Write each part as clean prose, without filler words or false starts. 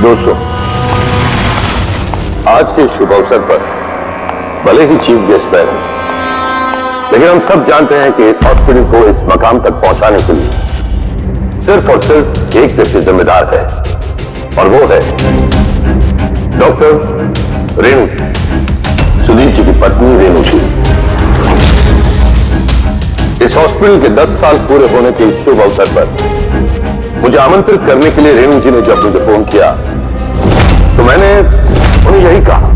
दोस्तों, आज के शुभ अवसर पर भले ही चीफ गेस्ट पर हैं, लेकिन हम सब जानते हैं कि इस हॉस्पिटल को इस मकाम तक पहुंचाने के लिए सिर्फ और सिर्फ एक व्यक्ति जिम्मेदार है, और वो है डॉक्टर रेणु, सुदीप जी की पत्नी रेणु जी। इस हॉस्पिटल के 10 साल पूरे होने के इस शुभ अवसर पर मुझे आमंत्रित करने के लिए रेणु जी ने जब मुझे फोन किया तो मैंने उन्हें यही कहा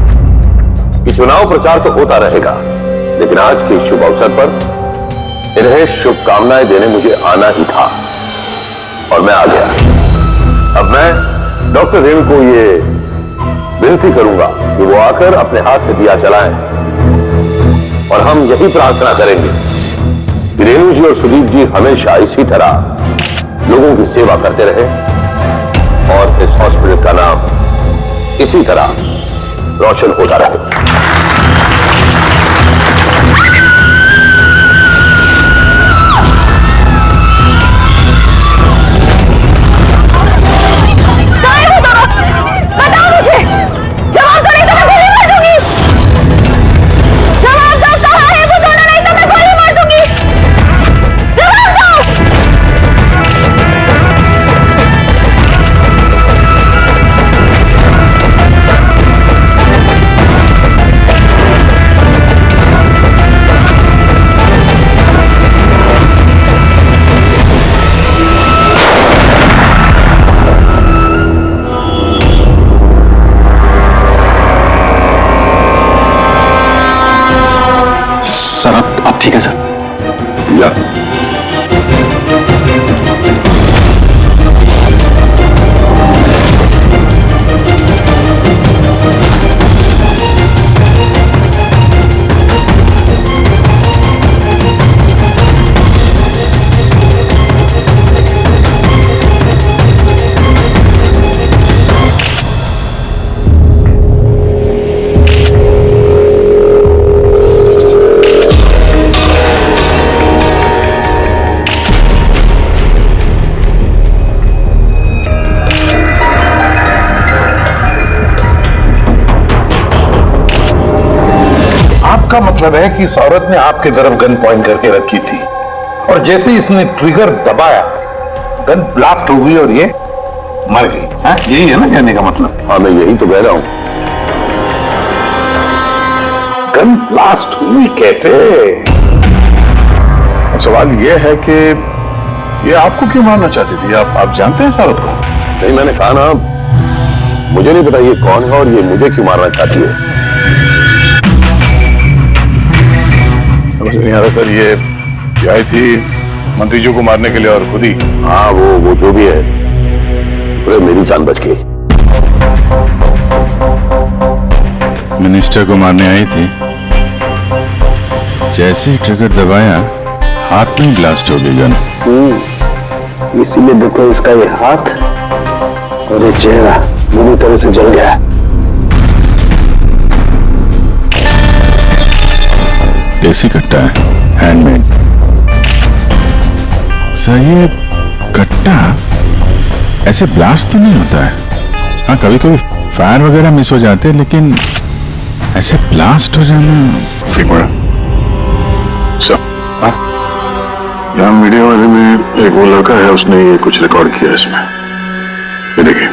कि चुनाव प्रचार तो होता रहेगा, लेकिन आज के शुभ अवसर पर इन्हें शुभकामनाएं देने मुझे आना ही था, और मैं आ गया। अब मैं डॉक्टर रेणु को ये विनती करूंगा कि वो आकर अपने हाथ से दिया जलाएं, और हम यही प्रार्थना करेंगे कि रेणु जी और सुदीप जी हमेशा इसी तरह लोगों की सेवा करते रहे और इस हॉस्पिटल का नाम इसी तरह रोशन होता रहे। सर आप ठीक है सर? या आपका मतलब है कि इस औरत ने आपके तरफ गन पॉइंट करके रखी थी, और जैसे इसने ट्रिगर दबाया गन ब्लास्ट हो गई और ये मर गई। हाँ, यही है ना कहने का मतलब? हाँ, मैं यही तो कह रहा हूं। गन ब्लास्ट हुई कैसे? अब सवाल यह है कि ये आपको क्यों मारना चाहती थी? आप जानते हैं इस औरत को? नहीं, मैंने कहा ना, मुझे नहीं पता ये कौन है और ये मुझे क्यों मारना चाहती है। समझ नहीं आ रहा सर। ये आई थी मंत्री जी को मारने के लिए और खुद ही? हाँ, वो जो भी है, पूरे मेरी जान बच गई। मिनिस्टर को मारने आई थी, जैसे ही ट्रिगर दबाया हाथ में ब्लास्ट हो गई गन। इसीलिए देखो इसका ये हाथ और ये चेहरा बुरी तरह से जल गया है। देसी कट्टा है, हैंडमेड। सर ये कट्टा ऐसे ब्लास्ट तो नहीं होता है। हाँ, कभी कभी फायर वगैरह मिस हो जाते हैं, लेकिन ऐसे ब्लास्ट हो जाना। ठीक है सर। यहाँ मीडिया वाले में एक वो लड़का है, उसने ये कुछ रिकॉर्ड किया इसमें, ये देखिए।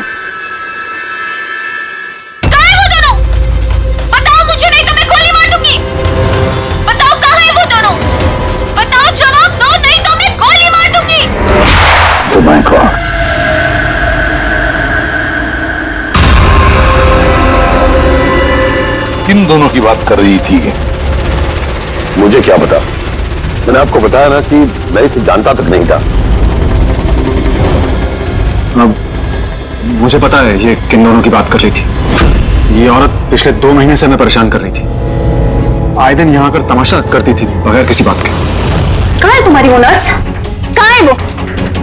किन दोनों की बात कर रही थी? मुझे क्या पता? मैंने आपको बताया ना कि मैं इसे जानता तक नहीं था। अब मुझे पता है ये किन दोनों की बात कर रही थी। ये औरत पिछले 2 महीने से हमें परेशान कर रही थी। आए दिन यहाँ आकर तमाशा करती थी बगैर किसी बात के। कहाँ है तुम्हारी वो नर्स? कहाँ है वो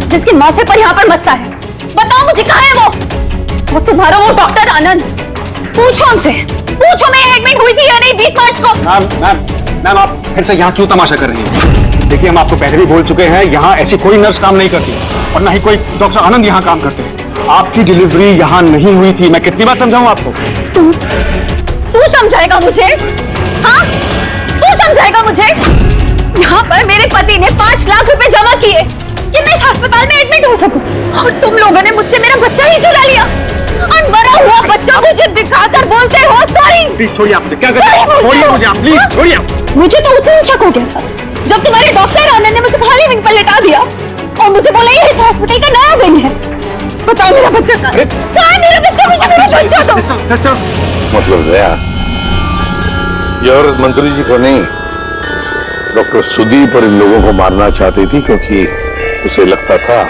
जिसके माथे पर यहाँ पर मस्सा है? बताओ मुझे, कहाँ है वो? और तुम्हारा वो डॉक्टर आनंद, पूछो उनसे, पूछो मैं एडमिट हुई थी या नहीं 20 मार्च को। मैम आप फिर से यहाँ क्यों तमाशा कर रही हैं? देखिए, हम आपको पहले भी बोल चुके हैं, यहाँ ऐसी कोई नर्स काम नहीं करती और ना ही कोई डॉक्टर आनंद यहाँ काम करते हैं। आपकी डिलीवरी यहाँ नहीं हुई थी। मैं कितनी बार समझाऊं आपको? तू समझाएगा मुझे? हाँ, तू समझाएगा मुझे? यहाँ पर मेरे पति ने 5 लाख रुपए जमा किए कि मैं इस अस्पताल में एडमिट हो सकूं, और तुम लोगों ने मुझसे मेरा बच्चा ही चुरा लिया और मरा हुआ बच्चा मुझे दिखाकर बोलते हो सॉरी। प्लीज छोड़िए आप मुझे। क्या कर रहे हैं? छोड़िए मुझे आप, प्लीज छोड़िए। मुझे तो उसी दिन शक हो गया था जब तुम्हारे डॉक्टर आनंद ने मुझे खाली विंग पर लेटा दिया और मुझे बोला ये इस हॉस्पिटल का नया विंग है। बताओ मेरा बच्चा कहाँ है? कहाँ है मेरा बच्चा? मुझे मेरा बच्चा दो। सिस्टर, मतलब दया, ये औरत मंत्री जी को नहीं, डॉक्टर सुदीप और इन लोगों को मारना चाहती थी, क्योंकि उसे लगता था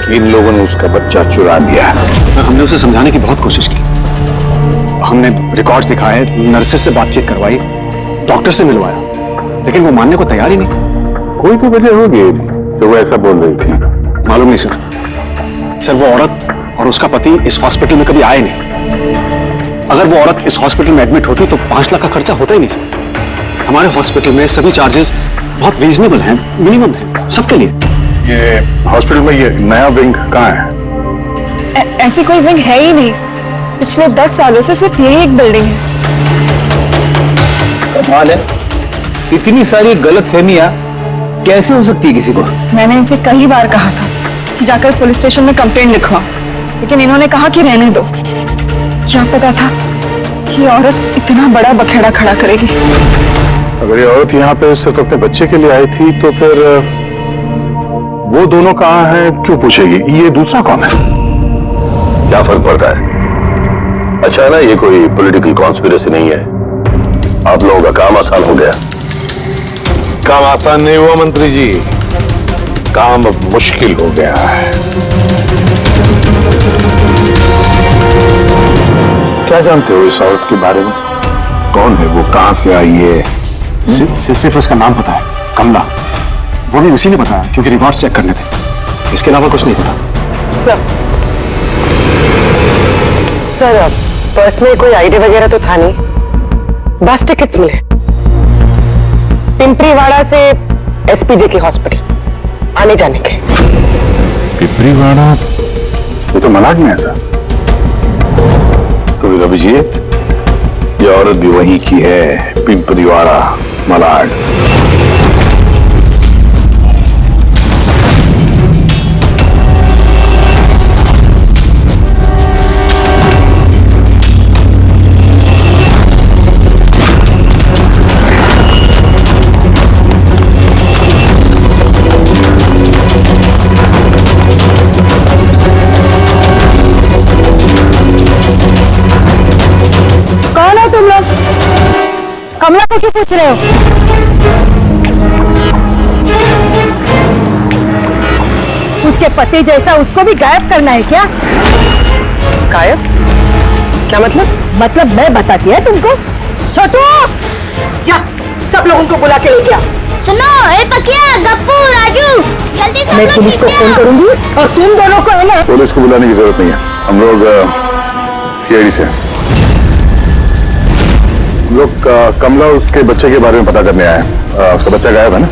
कि इन लोगों ने उसका बच्चा चुरा लिया। सर हमने उसे समझाने की बहुत कोशिश की। हमने रिकॉर्ड्स दिखाए, नर्सेस से बातचीत करवाई, डॉक्टर से मिलवाया, लेकिन वो मानने को तैयार ही नहीं। कोई तो वजह होगी जो वो ऐसा बोल रही थी। मालूम नहीं सर वो औरत और उसका पति इस हॉस्पिटल में कभी आए नहीं। अगर वो औरत इस हॉस्पिटल में एडमिट होती तो 5 लाख का खर्चा होता ही नहीं सर। हमारे हॉस्पिटल में सभी चार्जेस बहुत रीजनेबल हैं, मिनिमम है सबके लिए। ये हॉस्पिटल में ये नया विंग कहाँ है? ऐसी कोई विंग है ही नहीं। पिछले 10 सालों से सिर्फ यही एक बिल्डिंग है। कमाल है, इतनी सारी गलतफहमियां कैसे हो सकती है किसी को? मैंने इनसे कई बार कहा था कि जाकर पुलिस स्टेशन में कंप्लेंट लिखवाओ, लेकिन इन्होंने कहा कि रहने दो। क्या पता था कि औरत इतना बड़ा बखेड़ा खड़ा करेगी। अगर ये औरत यहाँ पे सिर्फ अपने बच्चे के लिए आई थी तो फिर वो दोनों कहाँ हैं क्यों पूछेगी? ये दूसरा कौन है? क्या फर्क पड़ता है? अच्छा ना, ये कोई पॉलिटिकल कॉन्स्पिरेसी नहीं है। आप लोगों का काम आसान हो गया। काम आसान नहीं हुआ मंत्री जी, काम अब मुश्किल हो गया है। क्या जानते हो इस औरत के बारे में? कौन है वो, कहां से आई है? सिर्फ उसका नाम पता है, कमला। वो भी उसी ने बताया क्योंकि रिकॉर्ड्स चेक करने थे। इसके अलावा कुछ नहीं पता। सर पर्स में कोई आईडी वगैरह तो था नहीं, बस टिकट्स मिले पिंपरीवाड़ा से एसपीजे के हॉस्पिटल आने जाने के। पिपरीवाड़ा? ये तो मलाड में है सर। तो फिर अभिजीत, ये औरत भी वहीं की है, पिंपरीवाड़ा, मलाड। कमला को क्यों पूछ रहे हो? उसके पति जैसा उसको भी गायब करना है क्या? गायब? क्या मतलब? मतलब मैं बताती है तुमको। छोटू, जा सब लोगों को बुला के लेके आ। सुनो, ए पकिया, गप्पू, राजू, जल्दी से मैं पुलिस को फोन करूंगी और तुम दोनों को है ना। पुलिस को बुलाने की जरूरत नहीं है, हम लोग सीआईडी से हैं। लोग कमला उसके बच्चे के बारे में पता करने आए हैं। उसका बच्चा गायब है ना?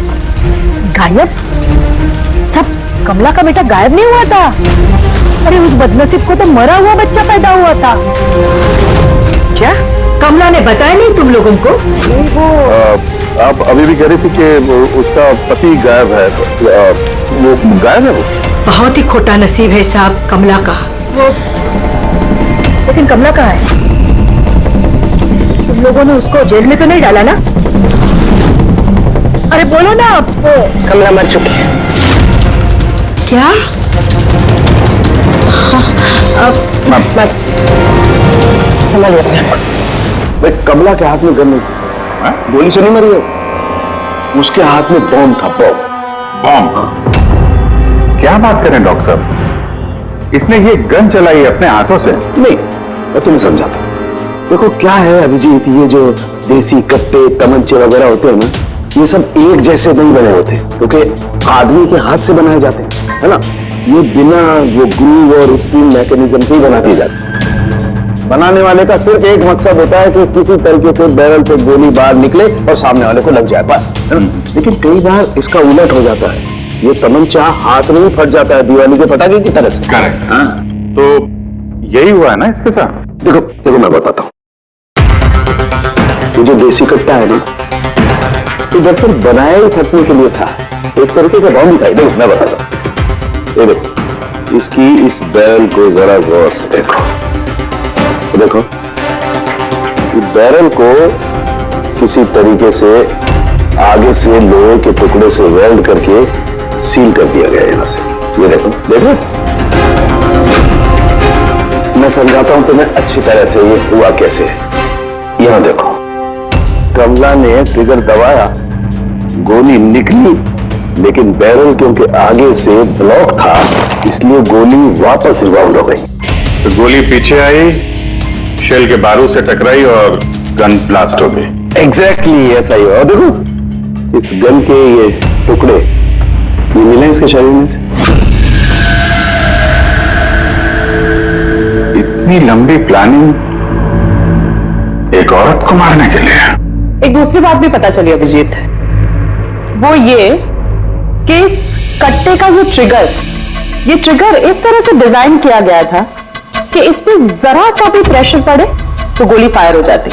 गायब? सब कमला का बेटा गायब नहीं हुआ था? अरे उस बदनसीब को तो मरा हुआ बच्चा पैदा हुआ था। क्या कमला ने बताया नहीं तुम लोगों को? आप अभी भी कह रही थी कि उसका पति गायब है। वो गायब है? वो बहुत ही खोटा नसीब है साहब कमला का। वो लेकिन कमला कहाँ है? तुम लोगों ने उसको जेल में तो नहीं डाला ना? अरे बोलो ना आप। कमला मर चुकी है। क्या? अब संभालिए अपने आप को। भाई कमला के हाथ में गन नहीं थी, गोली से नहीं मरी है, उसके हाथ में बॉम्ब था। बॉम्ब? क्या बात करें डॉक्टर साहब, इसने ये गन चलाई अपने हाथों से? नहीं, मैं तुम्हें समझाता हूं। देखो क्या है अभिजीत, ये जो देसी कट्टे तमंचे वगैरह होते हैं ना, ये सब एक जैसे नहीं बने होते, क्योंकि आदमी के हाथ से बनाए जाते हैं, है ना? ये बिना वो ग्रूव और स्प्रिंग मैकेनिज्म के बना दिए जाते हैं। बनाने वाले का सिर्फ एक मकसद होता है कि किसी तरीके से बैरल से गोली बाहर निकले और सामने वाले को लग जाए, बस। लेकिन कई बार इसका उलट हो जाता है। ये तमंचा हाथ में ही फट जाता है दीवाली के पटाखे की तरह से। करेक्ट। हाँ तो यही हुआ है ना इसके साथ? देखो देखो मैं बताता हूँ, ये जो देसी कट्टा है ना, ये दरअसल बनाया ही फटने के लिए था, एक तरीके का बॉम्ब ही था। देखो मैं बताता हूँ, ये देखो इसकी इस बैरल को जरा गौर से देखो, देखो इस बैरल को किसी तरीके से आगे से लोहे के टुकड़े से वेल्ड करके सील कर दिया गया यहां से। ये देखो देखो, मैं समझाता हूं तुम्हें अच्छी तरह से ये हुआ कैसे है। यहां देखो, कमला ने ट्रिगर दबाया, गोली निकली, लेकिन बैरल क्योंकि आगे से ब्लॉक था इसलिए गोली वापस रिबाउंड हो गई। तो गोली पीछे आई, शेल के बारूद से टकराई और गन ब्लास्ट हो गई। एग्जैक्टली ऐसा ही। और देखो इस गन के ये टुकड़े ये मिले इसके शरीर में से। इतनी लंबी प्लानिंग एक औरत को मारने के लिए। एक दूसरी बात भी पता चली अभिजीत, वो ये कि इस कट्टे का ये ट्रिगर इस तरह से डिजाइन किया गया था कि इस पे जरा सा भी प्रेशर पड़े तो गोली फायर हो जाती।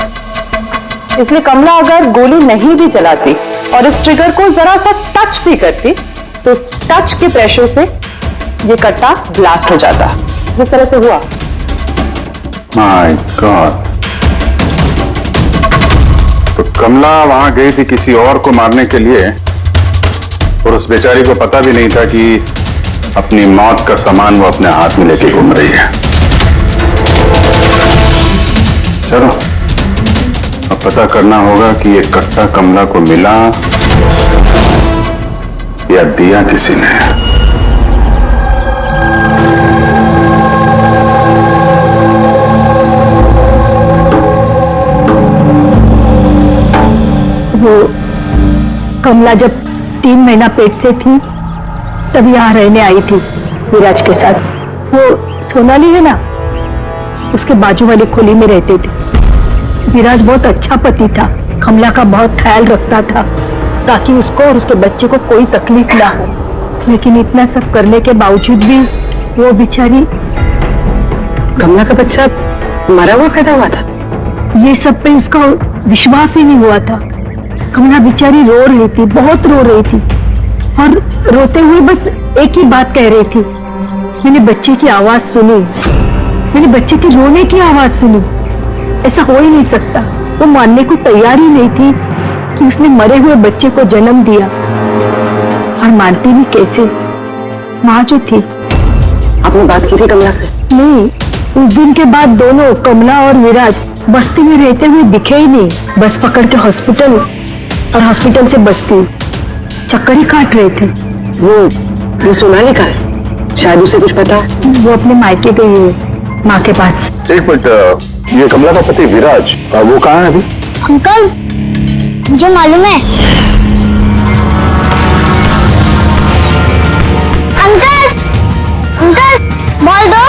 इसलिए कमला अगर गोली नहीं भी चलाती और इस ट्रिगर को जरा सा टच भी करती तो इस टच के प्रेशर से ये कट्टा ब्लास्ट हो जाता, जिस तरह से हुआ। My God. तो कमला वहां गई थी किसी और को मारने के लिए और उस बेचारी को पता भी नहीं था कि अपनी मौत का सामान वो अपने हाथ में लेके घूम रही है। चलो अब पता करना होगा कि ये कट्टा कमला को मिला या दिया किसी ने। वो कमला जब 3 महीना पेट से थी तब यहाँ रहने आई थी विराज के साथ। वो सोनाली है ना, उसके बाजू वाली खोली में रहते थे। विराज बहुत अच्छा पति था, कमला का बहुत ख्याल रखता था ताकि उसको और उसके बच्चे को कोई तकलीफ ना हो। लेकिन इतना सब करने के बावजूद भी वो बेचारी, कमला का बच्चा मरा हुआ पैदा हुआ था, ये सब पे उसका विश्वास ही नहीं हुआ था। कमला बेचारी रो रही थी, बहुत रो रही थी और रोते हुए बस एक ही बात कह रही थी, मैंने बच्चे की आवाज सुनी, मैंने बच्चे के रोने की आवाज सुनी। ऐसा हो ही नहीं सकता। वो मानने को तैयार ही नहीं थी कि उसने मरे हुए बच्चे को जन्म दिया। और मानती भी कैसे, माँ जो थी। आपने बात की थी कमला से? नहीं, उस दिन के बाद दोनों कमला और विराज बस्ती में रहते हुए दिखे ही नहीं। बस पकड़ के हॉस्पिटल और हॉस्पिटल से बस्ती चक्कर ही काट रहे थे। वो सोनाली का है, शायद उसे कुछ पता है। वो अपने मायके गई है, माँ के पास। एक मिनट, ये कमला का पति विराज, वो कहाँ है अभी? अंकल मुझे मालूम है। अंकल अंकल बोल दो।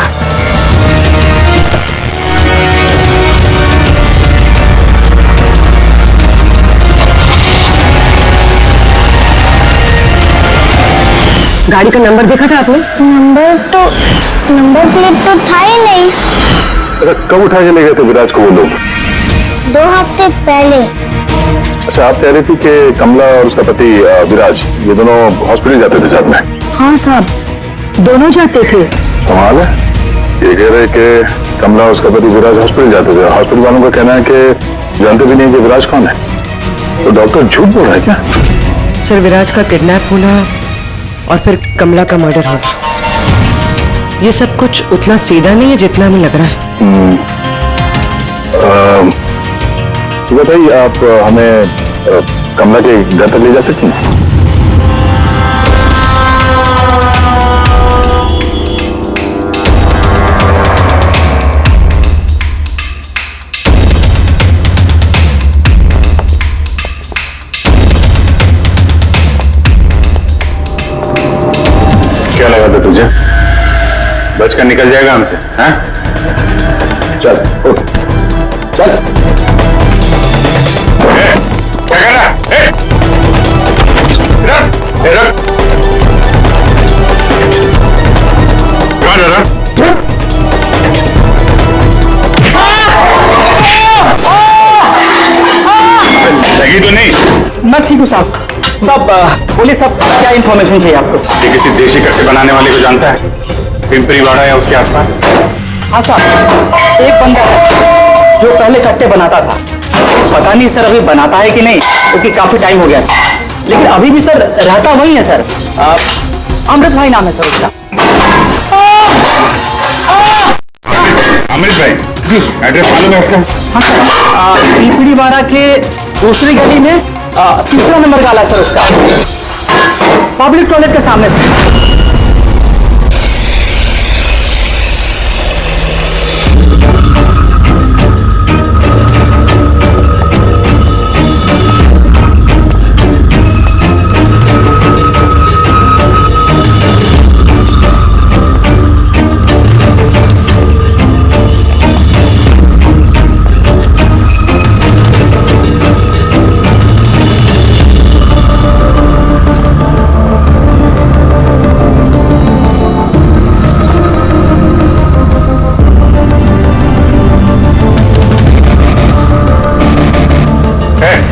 गाड़ी का नंबर देखा था आपने? नंबर प्लेट तो था ही नहीं। कब उठा के ले गए थे विराज को वो लोग? 2 हफ्ते पहले। अच्छा, आप कह रही थी कि कमला और उसका पति विराज ये दोनों हॉस्पिटल जाते थे साथ में? हाँ साहब, दोनों जाते थे। कमाल है, ये कह रहे कि कमला और उसका पति विराज हॉस्पिटल जाते थे। हॉस्पिटल वालों का कहना है कि जानते भी नहीं कि विराज कौन है। तो डॉक्टर झूठ बोल रहा है क्या? सर, विराज का किडनैप होना और फिर कमला का मर्डर होना, ये सब कुछ उतना सीधा नहीं है जितना हमें लग रहा है। तो बताइए, आप हमें कमला के घर तक ले जा सकती हैं? क्या लगा था तुझे बचकर निकल जाएगा हमसे? हाँ? चल उठ, चल। क्या कर रहा है? रख। थैंक यू साहब। साहब बोलिए साहब, क्या इन्फॉर्मेशन चाहिए आपको? ये किसी देशी कट्टे बनाने वाले को जानता है? पिंपरी वाड़ा या उसके आसपास? हाँ साहब, एक बंदा है जो पहले कट्टे बनाता था। पता नहीं सर अभी बनाता है कि नहीं, क्योंकि काफी टाइम हो गया सर। लेकिन अभी भी सर रहता वही है सर। अमृत भाई नाम है सर उसका। अमृत भाई जी, एड्रेस मालूम है इसका? हाँ सर, पिंपरी वाड़ा के दूसरी गली में तीसरा नंबर गाला सर उसका, पब्लिक टॉयलेट के सामने से।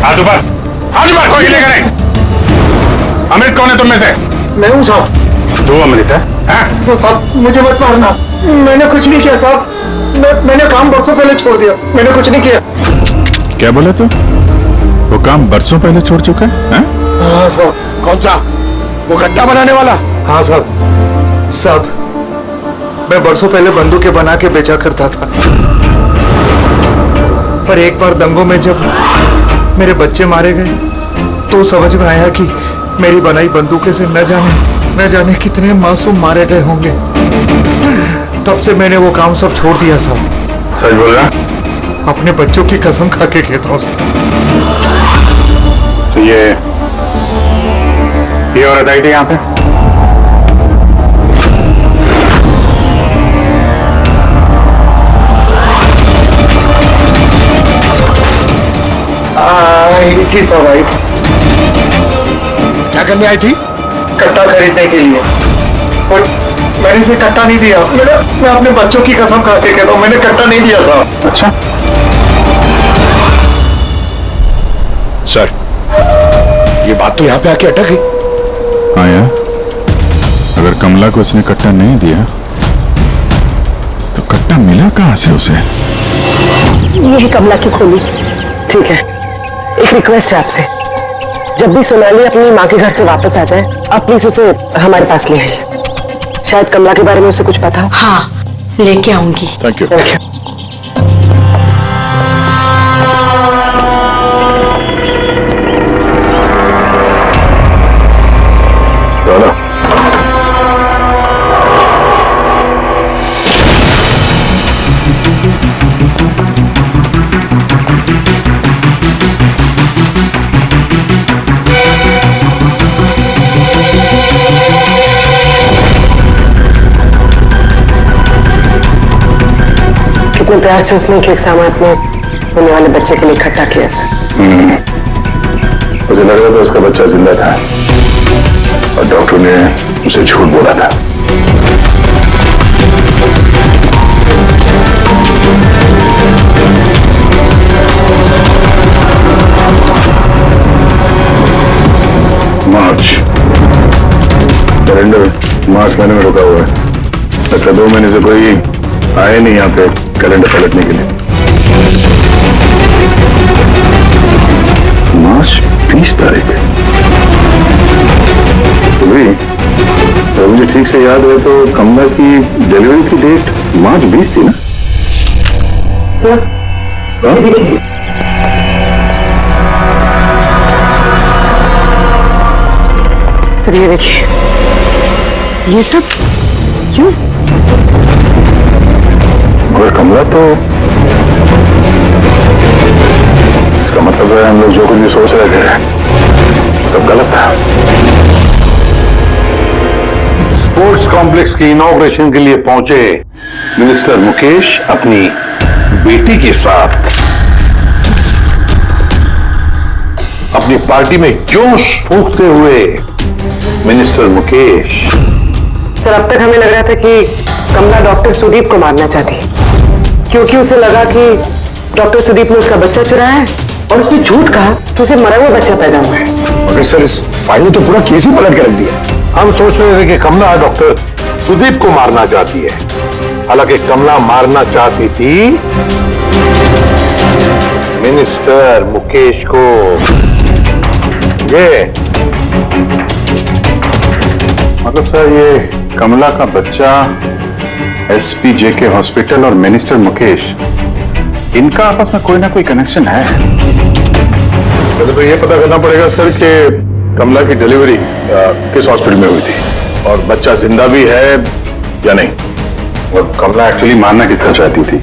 हाथ ऊपर, कोई हिलेगा नहीं। अमृत कौन है तुम में से? मैं हूँ साहब। तू अमृत है? साहब मुझे मत मारना, मैंने कुछ नहीं किया साहब। मैंने काम बरसों पहले छोड़ दिया, मैंने कुछ नहीं किया। क्या बोला तू? वो काम बरसों पहले छोड़ चुका है? हाँ साहब। कौन सा? वो कट्टा बनाने वाला? हाँ साहब। साहब मैं बरसों पहले बंदूकें बना के बेचा करता था, पर एक बार दंगों में जब मेरे बच्चे मारे गए तो समझ में आया कि मेरी बनाई बंदूकें से न जाने कितने मासूम मारे गए होंगे। तब से मैंने वो काम सब छोड़ दिया साहब। सच बोल रहा? अपने बच्चों की कसम खा के कहता हूँ साहब। तो ये औरत आई थी यहाँ पे? आई थी सब, आई थी। क्या करने आई थी? कट्टा खरीदने के लिए, और मैंने इसे कट्टा नहीं दिया। मैं अपने बच्चों की कसम खा के कहता हूँ, मैंने कट्टा नहीं दिया साहब। अच्छा सर, ये बात तो यहाँ पे आके अटक गई। हाँ यार, अगर कमला को उसने कट्टा नहीं दिया तो कट्टा मिला कहाँ से उसे? यही कमला की खोली। ठीक है, एक रिक्वेस्ट है आपसे, जब भी सोनाली अपनी माँ के घर से वापस आ जाए आप प्लीज उसे हमारे पास ले आइए। शायद कमला के बारे में उसे कुछ पता हो। हाँ, लेके आऊंगी। Thank you. कितने प्यार से उसने एक सामान अपने होने वाले बच्चे के लिए इकट्ठा किया सर। मुझे लग रहा था उसका बच्चा जिंदा था और डॉक्टर ने उसे झूठ बोला था। कैलेंडर मार्च महीने में रुका हुआ है। लगता 2 महीने से कोई आए नहीं यहाँ पे कैलेंडर पलटने के लिए। मार्च 20 तारीख। तो भाई तो मुझे ठीक से याद है तो कमला की डिलीवरी की डेट मार्च 20 थी ना? सर ये देखिए, ये सब क्यों? और कमला तो इसका मतलब है हम लोग जो कुछ भी सोच रहे थे सब गलत था। स्पोर्ट्स कॉम्प्लेक्स की इनॉग्रेशन के लिए पहुंचे मिनिस्टर मुकेश अपनी बेटी के साथ अपनी पार्टी में जोश फूंकते हुए मिनिस्टर मुकेश। सर अब तक हमें लग रहा था कि कमला डॉक्टर सुदीप को मारना चाहती, क्योंकि उसे लगा कि डॉक्टर सुदीप ने उसका बच्चा चुराया है और उसने झूठ कहा कि उसे मरा हुआ बच्चा पैदा हुआ है। फिर सर इस फाइल ने तो पूरा केस ही पलट के रख दिया। हम सोच रहे थे कि कमला डॉक्टर सुदीप को मारना चाहती है, हालांकि कमला मारना चाहती थी मिनिस्टर मुकेश को। ये मतलब सर ये कमला का बच्चा एसपी जेके हॉस्पिटल और मिनिस्टर मुकेश, इनका आपस में कोई ना कोई कनेक्शन है। पहले तो ये पता करना पड़ेगा सर कि कमला की डिलीवरी किस हॉस्पिटल में हुई थी और बच्चा जिंदा भी है या नहीं। और कमला एक्चुअली मारना किसका चाहती थी,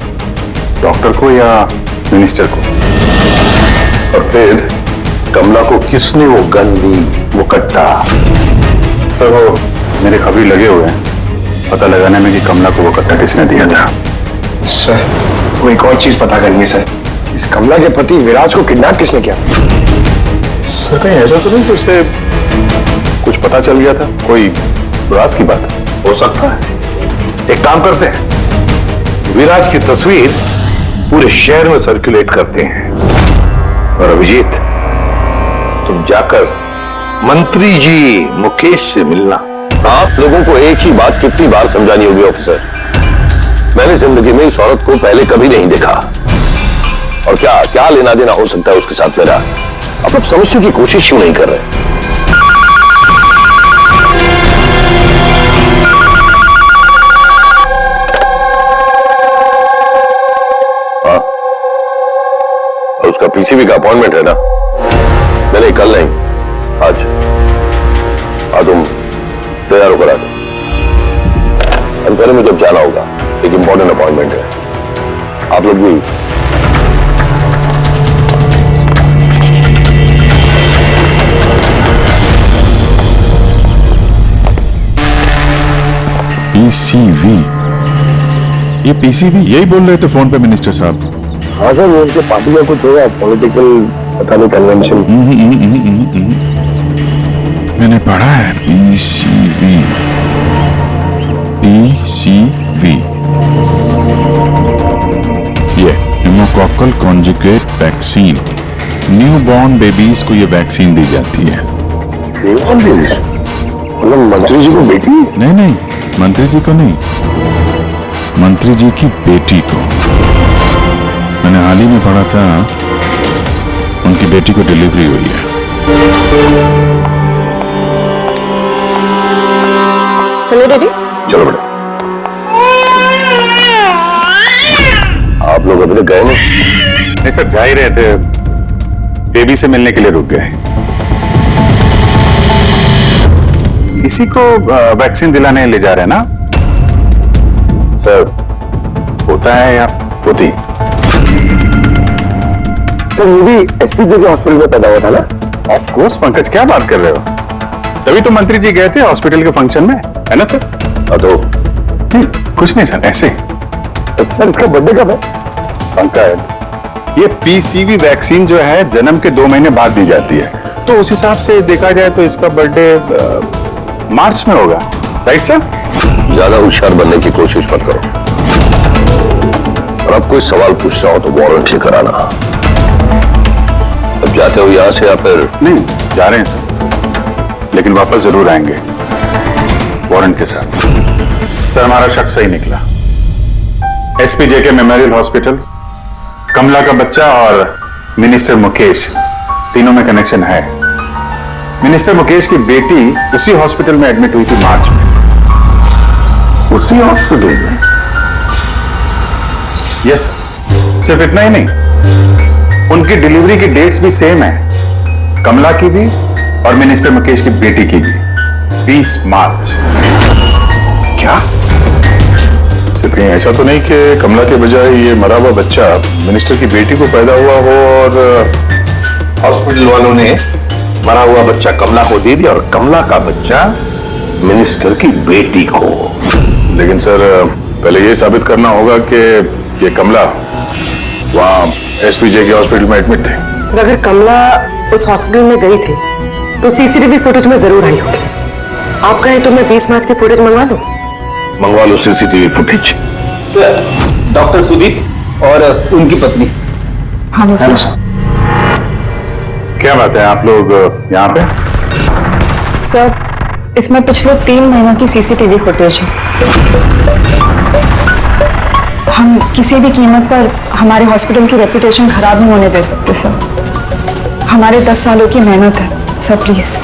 डॉक्टर को या मिनिस्टर को? और फिर कमला को किसने वो गन दी, वो कट्टा? सर वो मेरे खबरी लगे हुए हैं पता लगाने में कि कमला को वो कट्टा किसने दिया था। सर वो एक और चीज पता करनी है सर, इस कमला के पति विराज को किडनैप किसने किया? सर कहीं ऐसा तो नहीं कि उसे कुछ पता चल गया था, कोई विराज की बात? हो सकता है। एक काम करते हैं, विराज की तस्वीर पूरे शहर में सर्कुलेट करते हैं और अभिजीत तुम जाकर मंत्री जी मुकेश से मिलना। आप लोगों को एक ही बात कितनी बार समझानी होगी ऑफिसर, मैंने जिंदगी में इस औरत को पहले कभी नहीं देखा और क्या क्या लेना देना हो सकता है उसके साथ मेरा। आप लोग समझने की कोशिश क्यों नहीं कर रहे? हाँ, उसका पीसीबी का अपॉइंटमेंट है ना? नहीं कल नहीं, आज। हाँ तुम तैयार होकर आ जाओ, अंधेरे में जब जाना होगा, एक इंपॉर्टेंट अपॉइंटमेंट है। आप लोग भी पीसीवी, ये पीसीवी यही बोल रहे थे फोन पे मिनिस्टर साहब। हाँ सर, वो उनके पार्टी का कुछ होगा, पॉलिटिकल पता नहीं कन्वेंशन। मैंने पढ़ा है पीसीवी, पीसीवी, ये pneumococcal conjugate vaccine, new born babies को ये वैक्सीन दी जाती है। मतलब मंत्री जी को बेटी? नहीं नहीं, मंत्री जी को नहीं, मंत्री जी की बेटी को। मैंने हाल ही में पढ़ा था उनकी बेटी को डिलीवरी हुई है। चलो डैडी। चलो बेटा। आप लोग अभी तक गए नहीं? सर जा ही रहे थे, बेबी से मिलने के लिए रुक गए। इसी को वैक्सीन दिलाने ले जा रहे हैं ना सर? होता है या होती? सर ये भी एसपी के हॉस्पिटल में पैदा हुआ था ना? ऑफ कोर्स पंकज, क्या बात कर रहे हो? तभी तो मंत्री जी गए थे हॉस्पिटल के फंक्शन में, है ना सर? तो कुछ नहीं सर, ऐसे। सर इसका बर्थडे कब है? पंकज, ये पीसीवी वैक्सीन जो है जन्म के 2 महीने बाद दी जाती है, तो उस हिसाब से देखा जाए तो इसका बर्थडे मार्च में होगा, राइट सर? ज्यादा होशियार बनने की कोशिश मत करो, और अब कोई सवाल पूछना हो तो वारंट लेकर आना। अब जाते हो यहां से या फिर? नहीं, जा रहे हैं सर, लेकिन वापस जरूर आएंगे वारंट के साथ। सर हमारा शक सही निकला, एसपी जेके मेमोरियल हॉस्पिटल, कमला का बच्चा और मिनिस्टर मुकेश, तीनों में कनेक्शन है। मिनिस्टर मुकेश की बेटी उसी हॉस्पिटल में एडमिट हुई थी मार्च में। उसी हॉस्पिटल में? यस सर, सिर्फ इतना ही नहीं, उनकी डिलीवरी की डेट्स भी सेम है, कमला की भी और मिनिस्टर मुकेश की बेटी की भी, 20 मार्च। क्या? सिर्फ कहीं ऐसा तो नहीं कि कमला के बजाय ये मरा हुआ बच्चा मिनिस्टर की बेटी को पैदा हुआ हो और हॉस्पिटल वालों ने मरा हुआ बच्चा कमला को दे दिया और कमला का बच्चा मिनिस्टर की बेटी को? लेकिन सर पहले ये साबित करना होगा कि ये कमला वहां एसपीजे के हॉस्पिटल में एडमिट थे। सर अगर कमला उस हॉस्पिटल में गई थी तो सीसीटीवी फुटेज में जरूर आई होगी। आप कहें तो मैं 20 मार्च की फुटेज मंगवा लूं? मंगवा लो सीसीटीवी फुटेज। डॉक्टर सुदीप और उनकी पत्नी। हाँ सर। क्या बात है, आप लोग यहाँ पे? सर, इसमें पिछले 3 महीनों की सीसीटीवी फुटेज है। हम किसी भी कीमत पर हमारे हॉस्पिटल की रेपुटेशन खराब नहीं होने दे सकते सर। हमारे 10 सालों की मेहनत है सर, प्लीज।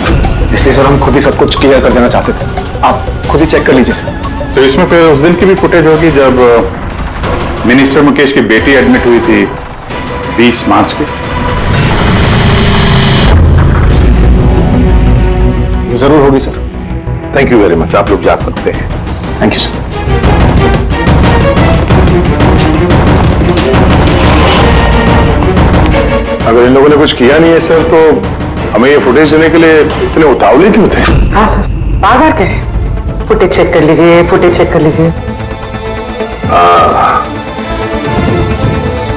इसलिए सर हम खुद ही सब कुछ क्लियर कर देना चाहते थे, आप खुद ही चेक कर लीजिए सर। तो इसमें फिर उस दिन की भी फुटेज होगी जब मिनिस्टर मुकेश की बेटी एडमिट हुई थी 20 मार्च की। जरूर होगी sir. Thank you very much, आप लोग जा सकते हैं। Thank you sir. अगर इन लोगों ने कुछ किया नहीं है सर, तो हमें ये फुटेज देने के लिए इतने उतावले क्यों थे? हाँ सर, बार-बार कहे फुटेज चेक कर लीजिए, फुटेज चेक कर लीजिए।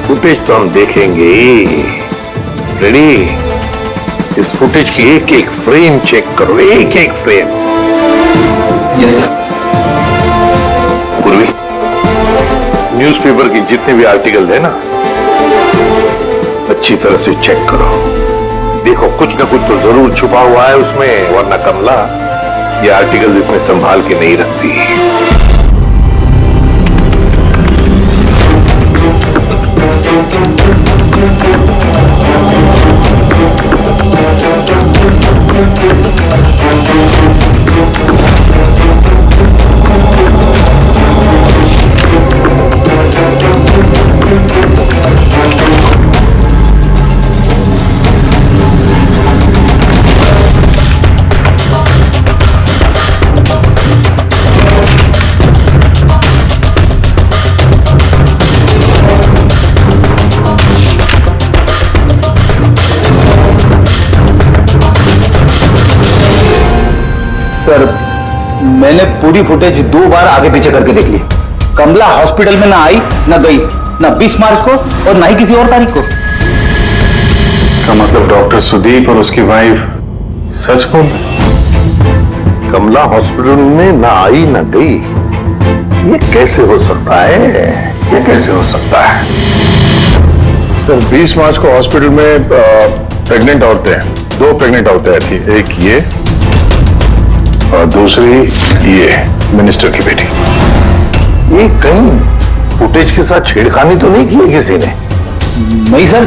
फुटेज तो हम देखेंगे। रेडी? इस फुटेज की एक एक फ्रेम चेक करो, एक एक फ्रेम। Yes sir. पूर्वी, न्यूज़पेपर की जितने भी आर्टिकल है ना, अच्छी तरह से चेक करो। देखो कुछ ना कुछ तो जरूर छुपा हुआ है उसमें, वरना कमला ये आर्टिकल इतने संभाल के नहीं रखती। सर, मैंने पूरी फुटेज 2 बार आगे पीछे करके देख ली। कमला हॉस्पिटल में ना आई, ना गई, ना 20 मार्च को और ना ही किसी और तारीख को। इसका मतलब डॉक्टर सुदीप और उसकी वाइफ सच बोल रहे? कमला हॉस्पिटल में ना आई ना गई, ये कैसे हो सकता है? ये कैसे हो सकता है? सर 20 मार्च को हॉस्पिटल में प्रेग्नेंट औरतें, 2 प्रेग्नेंट औरतें थी, एक ये और दूसरी ये मिनिस्टर की बेटी। ये कहीं फुटेज के साथ छेड़खानी तो नहीं की है किसी ने? नहीं सर,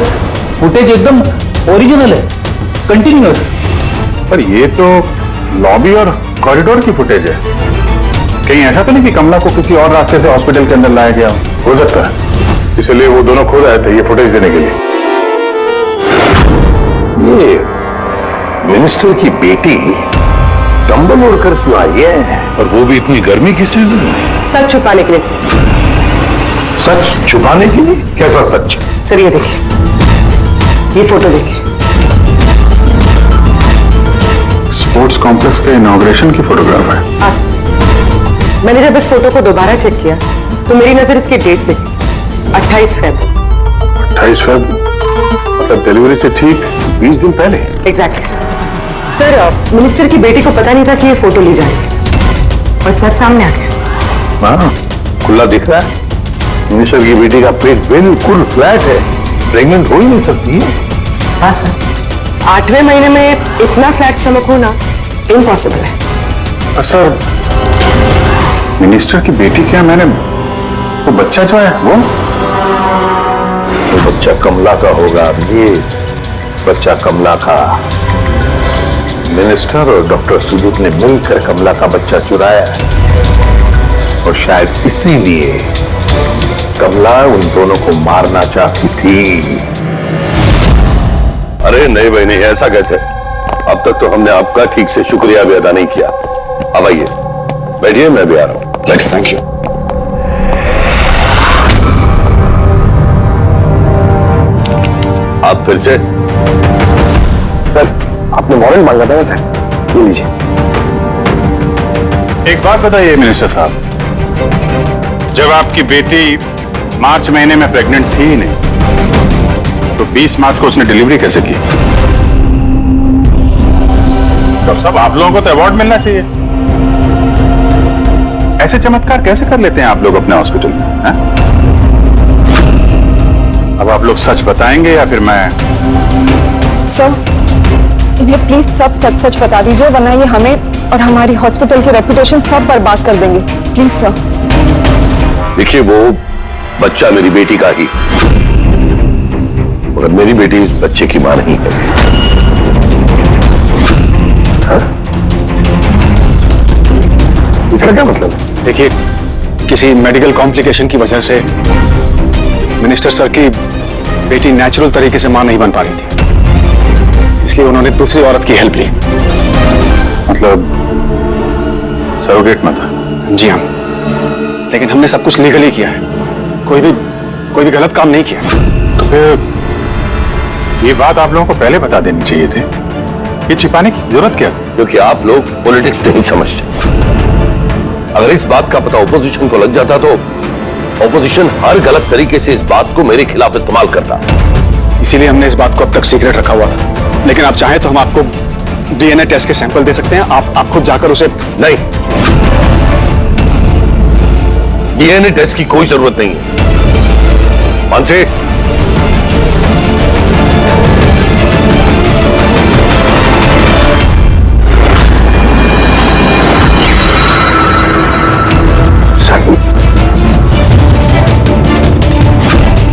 फुटेज एकदम ओरिजिनल है, कंटिन्यूअस। पर ये तो लॉबी और कॉरिडोर की फुटेज है। कहीं ऐसा तो नहीं कि कमला को किसी और रास्ते से हॉस्पिटल के अंदर लाया गया हो सकता है, इसलिए वो दोनों खुद आए थे ये फुटेज देने के लिए। ये मिनिस्टर की बेटी कंबल ओढ़कर क्यों आई है, और वो भी इतनी गर्मी की सीजन में? सच छुपाने के लिए सर। सच छुपाने के लिए? कैसा सच? सर ये देखिए, ये फोटो देखिए। स्पोर्ट्स कॉम्प्लेक्स के इनॉग्रेशन की फोटोग्राफ है। हाँ सर, मैंने जब इस फोटो को दोबारा चेक किया तो मेरी नजर इसकी डेट पे 28 फरवरी। 28 फरवरी मतलब डिलीवरी से ठीक 20 दिन पहले। Exactly sir. सर, मिनिस्टर की बेटी को पता नहीं था कि ये फोटो ली जाएगी और सच सामने आ गया। हाँ, खुला दिख रहा है। मिनिस्टर की बेटी का पेट बिल्कुल फ्लैट है, प्रेग्नेंट हो ही नहीं सकती है। हाँ सर, 8वें महीने में इतना फ्लैट स्टमक होना इम्पॉसिबल है। सर, मिनिस्टर की बेटी क्या, मैंने वो बच्चा जो है वो बच्चा कमला का होगा। ये बच्चा कमला का। मिनिस्टर और डॉक्टर सुदीप ने मिलकर कमला का बच्चा चुराया और शायद इसीलिए कमला उन दोनों को मारना चाहती थी। अरे नहीं भाई नहीं, ऐसा कैसे? अब तक तो हमने आपका ठीक से शुक्रिया भी अदा नहीं किया। अब आइए बैठिए, मैं भी आ रहा हूं। Thank you. आप फिर से? सर, आपने वारंट मांगा था ना सर, ये लीजिए। एक बात बताइए मिनिस्टर साहब, जब आपकी बेटी मार्च महीने में प्रेग्नेंट थी ही नहीं, तो 20 मार्च को उसने डिलीवरी कैसे की? तो सब आप लोगों को तो अवार्ड मिलना चाहिए। ऐसे चमत्कार कैसे कर लेते हैं आप लोग अपने हॉस्पिटल में, हैं? अब आप लोग सच बताएंगे या फिर मैं? सर, इन्हें प्लीज सब सच सच बता दीजिए, वरना ये हमें और हमारी हॉस्पिटल की रेपुटेशन सब बर्बाद कर देंगे। Please sir. देखिए, वो बच्चा मेरी बेटी का ही, मगर मेरी बेटी इस बच्चे की मां नहीं है। हाँ? इसका क्या मतलब? देखिए, किसी मेडिकल कॉम्प्लिकेशन की वजह से मिनिस्टर सर की बेटी नेचुरल तरीके से मां नहीं बन पा रही थी, इसलिए उन्होंने दूसरी औरत की हेल्प ली। मतलब सरोगेट में था? जी हाँ, लेकिन हमने सब कुछ लीगली किया है, कोई भी गलत काम नहीं किया। तो फिर ये बात आप लोगों को पहले बता देनी चाहिए थी, ये छिपाने की जरूरत क्या थी? क्योंकि आप लोग पॉलिटिक्स नहीं समझते। अगर इस बात का पता ऑपोजिशन को लग जाता तो ऑपोजिशन हर गलत तरीके से इस बात को मेरे खिलाफ इस्तेमाल करता। इसीलिए हमने इस बात को अब तक सीक्रेट रखा हुआ था, लेकिन आप चाहें तो हम आपको डीएनए टेस्ट के सैंपल दे सकते हैं। आप खुद जाकर उसे। नहीं, डीएनए टेस्ट की कोई जरूरत नहीं है। मानसे,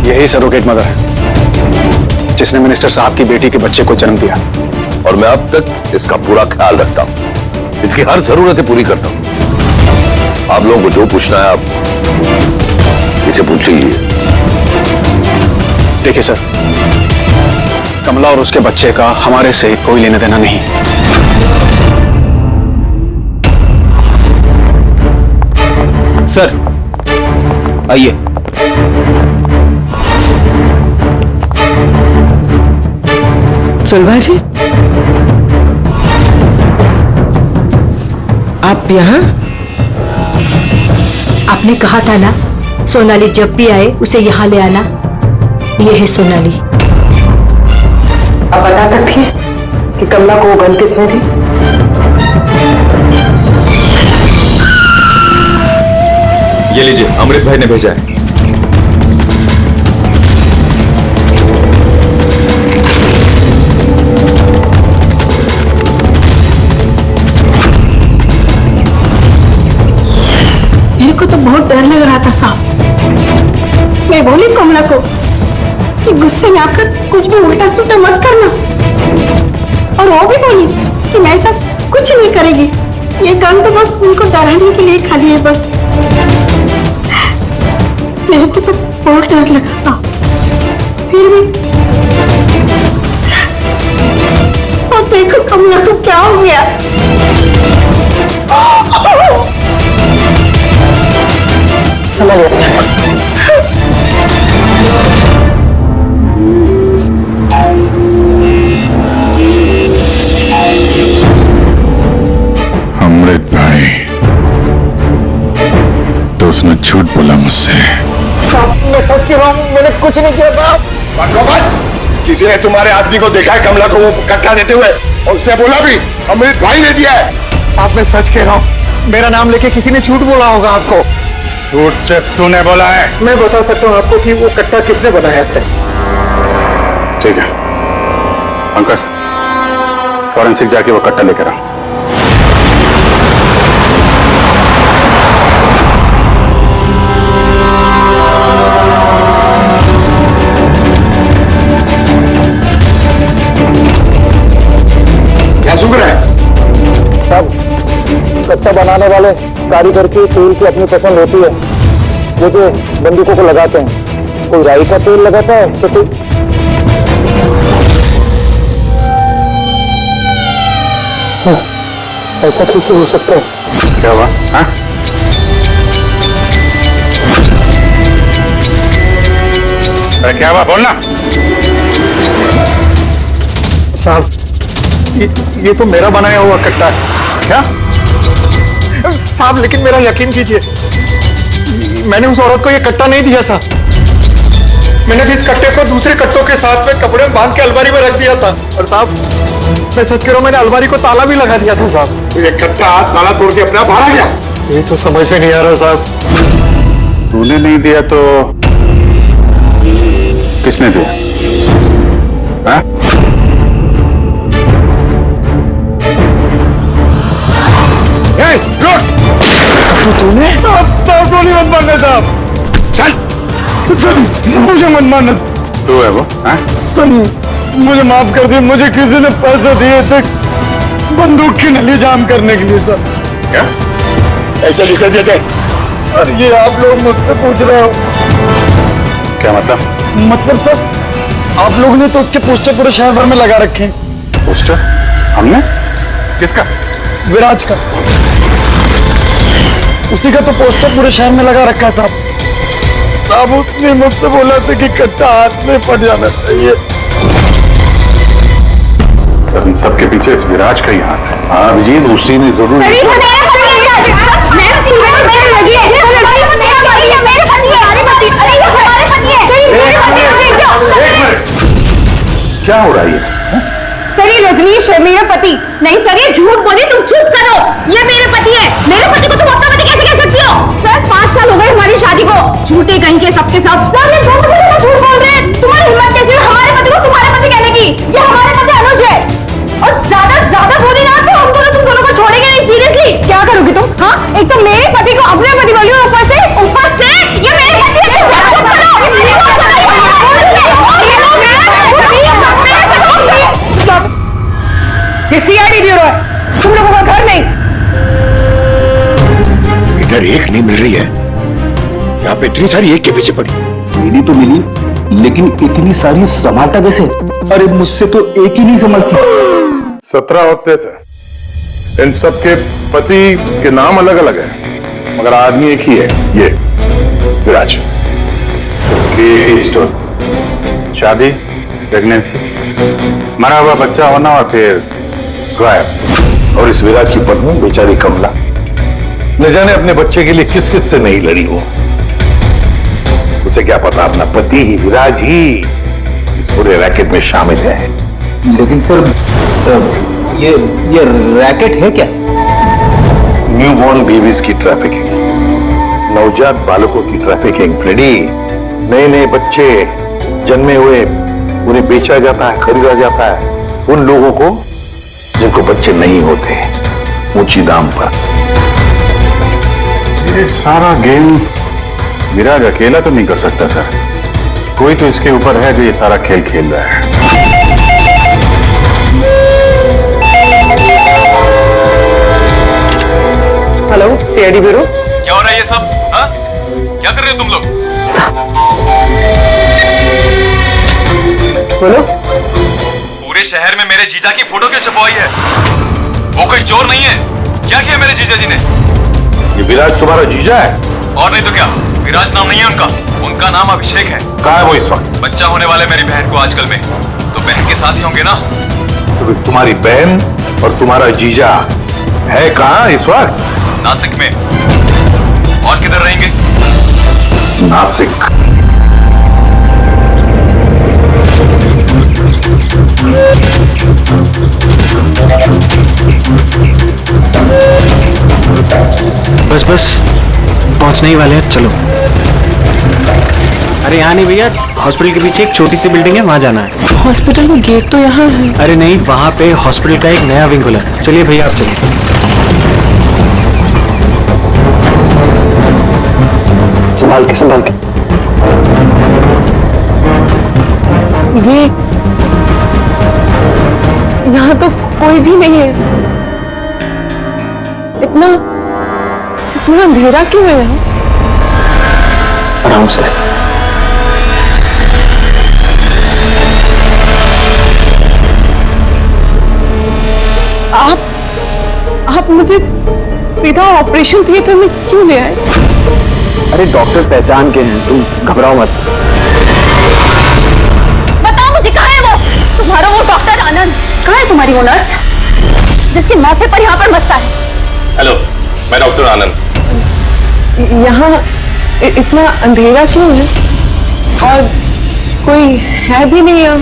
यही सरोगेट मदर है जिसने मिनिस्टर साहब की बेटी के बच्चे को जन्म दिया, और मैं अब तक इसका पूरा ख्याल रखता हूं, इसकी हर जरूरतें पूरी करता हूं। आप लोगों को जो पूछना है आप इसे पूछ लीजिए। देखिए सर, कमला और उसके बच्चे का हमारे से कोई लेना देना नहीं। सर आइए। सुलभा जी, आप यहाँ? आपने कहा था ना सोनाली जब भी आए उसे यहाँ ले आना। ये है सोनाली। आप बता सकती हैं कि कमला को वो गन किसने दी? ये लीजिए, अमृत भाई ने भेजा है। मेरे को तो बहुत डर लग रहा था साहब। मैं बोली कमला को कि गुस्से में आकर कुछ भी उल्टा सुल्टा मत करना, और वो भी बोली कि मैं ऐसा कुछ नहीं करेगी। ये गन तो बस उनको डराने के लिए खाली है बस। मेरे को तो बहुत डर लगा साहब। फिर भी और देखो कमला को क्या हो गया। संभालिए अपने आप को। अमृत भाई तो उसने झूठ बोला मुझसे। मैं सच कह रहा हूँ, मैंने कुछ नहीं किया था। किसी ने तुम्हारे आदमी को देखा है कमला को वो कट्टा देते हुए, और उसने बोला भी अमृत भाई ने दिया है। साहब मैं सच कह रहा हूँ, मेरा नाम लेके किसी ने झूठ बोला होगा आपको। झूठ सिर्फ तूने बोला है। मैं बता सकता हूँ आपको कि वो कट्टा किसने बनाया था। ठीक है पंकज, फॉरेंसिक जाके वो कट्टा लेकर आओ। क्या सुन रहा है? कट्टा बनाने वाले कारीगर की तेल की अपनी पसंद होती है, वो जो बंदूकों को लगाते हैं, कोई राई का तेल लगाता है तो कोई। ऐसा कैसे हो सकता है? क्या हुआ? हाँ? अरे क्या हुआ, बोलना। साहब ये तो मेरा बनाया हुआ कट्टा है। क्या साहब लेकिन मेरा यकीन कीजिए, मैंने उस औरत को ये कट्टा नहीं दिया था। मैंने जिस कट्टे को दूसरे कट्टों के साथ में कपड़े में बांध के अलमारी में रख दिया था, और साहब मैं सच कह रहा हूं, मैंने अलमारी को ताला भी लगा दिया था साहब। ये कट्टा ताला तोड़ के अपने आप बाहर आ गया। ये तो समझ में नहीं आ रहा साहब। तूने नहीं दिया तो किसने दिया? हाँ? तूने गोली मत मारने साहब, चल मुझे मत मारना। तू है वो? हाँ? सर मुझे माफ कर दिए, मुझे किसी ने पैसे दिए थे बंदूक की नली जाम करने के लिए सर। क्या ऐसे किसे देते? सर ये आप लोग मुझसे पूछ रहे हो? क्या मतलब? मतलब सर आप लोगों ने तो उसके पोस्टर पूरे शहर भर में लगा रखे हैं। पोस्टर? हमने? किसका? विराज का, उसी का तो पोस्टर पूरे शहर में लगा रखा है साहब। साहब उसने मुझसे बोला था कि कट्टा हाथ में पड़ जाना चाहिए। इन सबके पीछे इस विराज का ही हाथ है। हाँ अभिजीत, उसी ने जरूर। क्या हो रहा है ये? सर ये रजनीश है मेरा पति। नहीं सर ये झूठ बोली, तुम चुप करो। ये मेरे पति है। मेरे पति को तुम अपना पति कैसे कह सकती हो? सर 5 साल हो गए हमारी शादी को। झूठे कहीं के सबके सब। सर ये झूठ बोल रहे हैं। तुम्हारी हिम्मत कैसे है हमारे पति को तुम्हारे पति कहने की? ये हमारे पति अनुज है। और ज्यादा बोली ना तो हम दोनों तुम दोनों को छोड़ेंगे नहीं। सीरियसली क्या करोगे तुम? हाँ एक तो मेरे पति को अपने पति बोली हो, ऊपर से ये मेरे पति है। ये सीआईडी ब्यूरो है, तुम लोगों का घर नहीं। इधर एक नहीं मिल रही है, यहाँ पे इतनी सारी एक के पीछे पड़ी। मेरी तो मिली, लेकिन इतनी सारी संभालता कैसे? अरे मुझसे तो एक ही नहीं संभलती। 17 होते से इन सबके पति के नाम अलग अलग है मगर आदमी एक ही है, ये विराज। शादी, प्रेगनेंसी, मरा हुआ बच्चा होना और फिर गायब। और इस विराज की पत्नी बेचारी कमला न जाने अपने बच्चे के लिए किस किस से नहीं लड़ी हो। उसे क्या पता अपना पति ही, विराज ही इस पूरे रैकेट में शामिल है। लेकिन सर ये रैकेट है क्या? न्यू बॉर्न बेबीज की ट्रैफिकिंग, नवजात बालकों की ट्रैफिकिंग, फ्रेडी। नए नए बच्चे जन्मे हुए उन्हें बेचा जाता है, खरीदा जाता है उन लोगों को जिनको बच्चे नहीं होते, ऊंची दाम पर। ये सारा गेम विराज अकेला तो नहीं कर सकता सर। कोई तो इसके ऊपर है जो ये सारा खेल खेल रहा है। Hello CID bureau. क्या हो रहा है ये सब? हाँ? क्या कर रहे हो तुम लोग? बोलो। पूरे शहर में मेरे जीजा की फोटो क्यों छपवाई है? वो कोई चोर नहीं है। क्या किया मेरे जीजा जी ने? ये विराज तुम्हारा जीजा है? और नहीं तो क्या, विराज नाम नहीं है उनका, उनका नाम अभिषेक है। कहाँ है वो इस वक्त? बच्चा होने वाले मेरी बहन को आजकल में, तो बहन के साथ ही होंगे ना। तो तुम्हारी बहन और तुम्हारा जीजा है कहाँ इस वक्त? नासिक में। और किधर रहेंगे? नासिक। बस पहुंचने ही वाले हैं, चलो। अरे यहाँ नहीं भैया, हॉस्पिटल के पीछे एक छोटी सी बिल्डिंग है, वहां जाना है। हॉस्पिटल का गेट तो यहाँ है। अरे नहीं, वहां पे हॉस्पिटल का एक नया विंग खुला है। चलिए भैया आप चलिए। संभाल के। ये यहाँ तो कोई भी नहीं है। इतना अंधेरा क्यों है यहाँ? आराम से। आप मुझे सीधा ऑपरेशन थिएटर में क्यों ले आए? अरे डॉक्टर पहचान के हैं, तुम घबराओ मत। बताओ मुझे कहाँ है वो? तुम्हारा वो डॉक्टर आनंद कहाँ है? तुम्हारी वो नर्स जिसके माथे पर यहाँ पर मस्सा है। हेलो, मैं डॉक्टर आनंद। यहाँ इतना अंधेरा क्यों है? और कोई है भी नहीं यहाँ।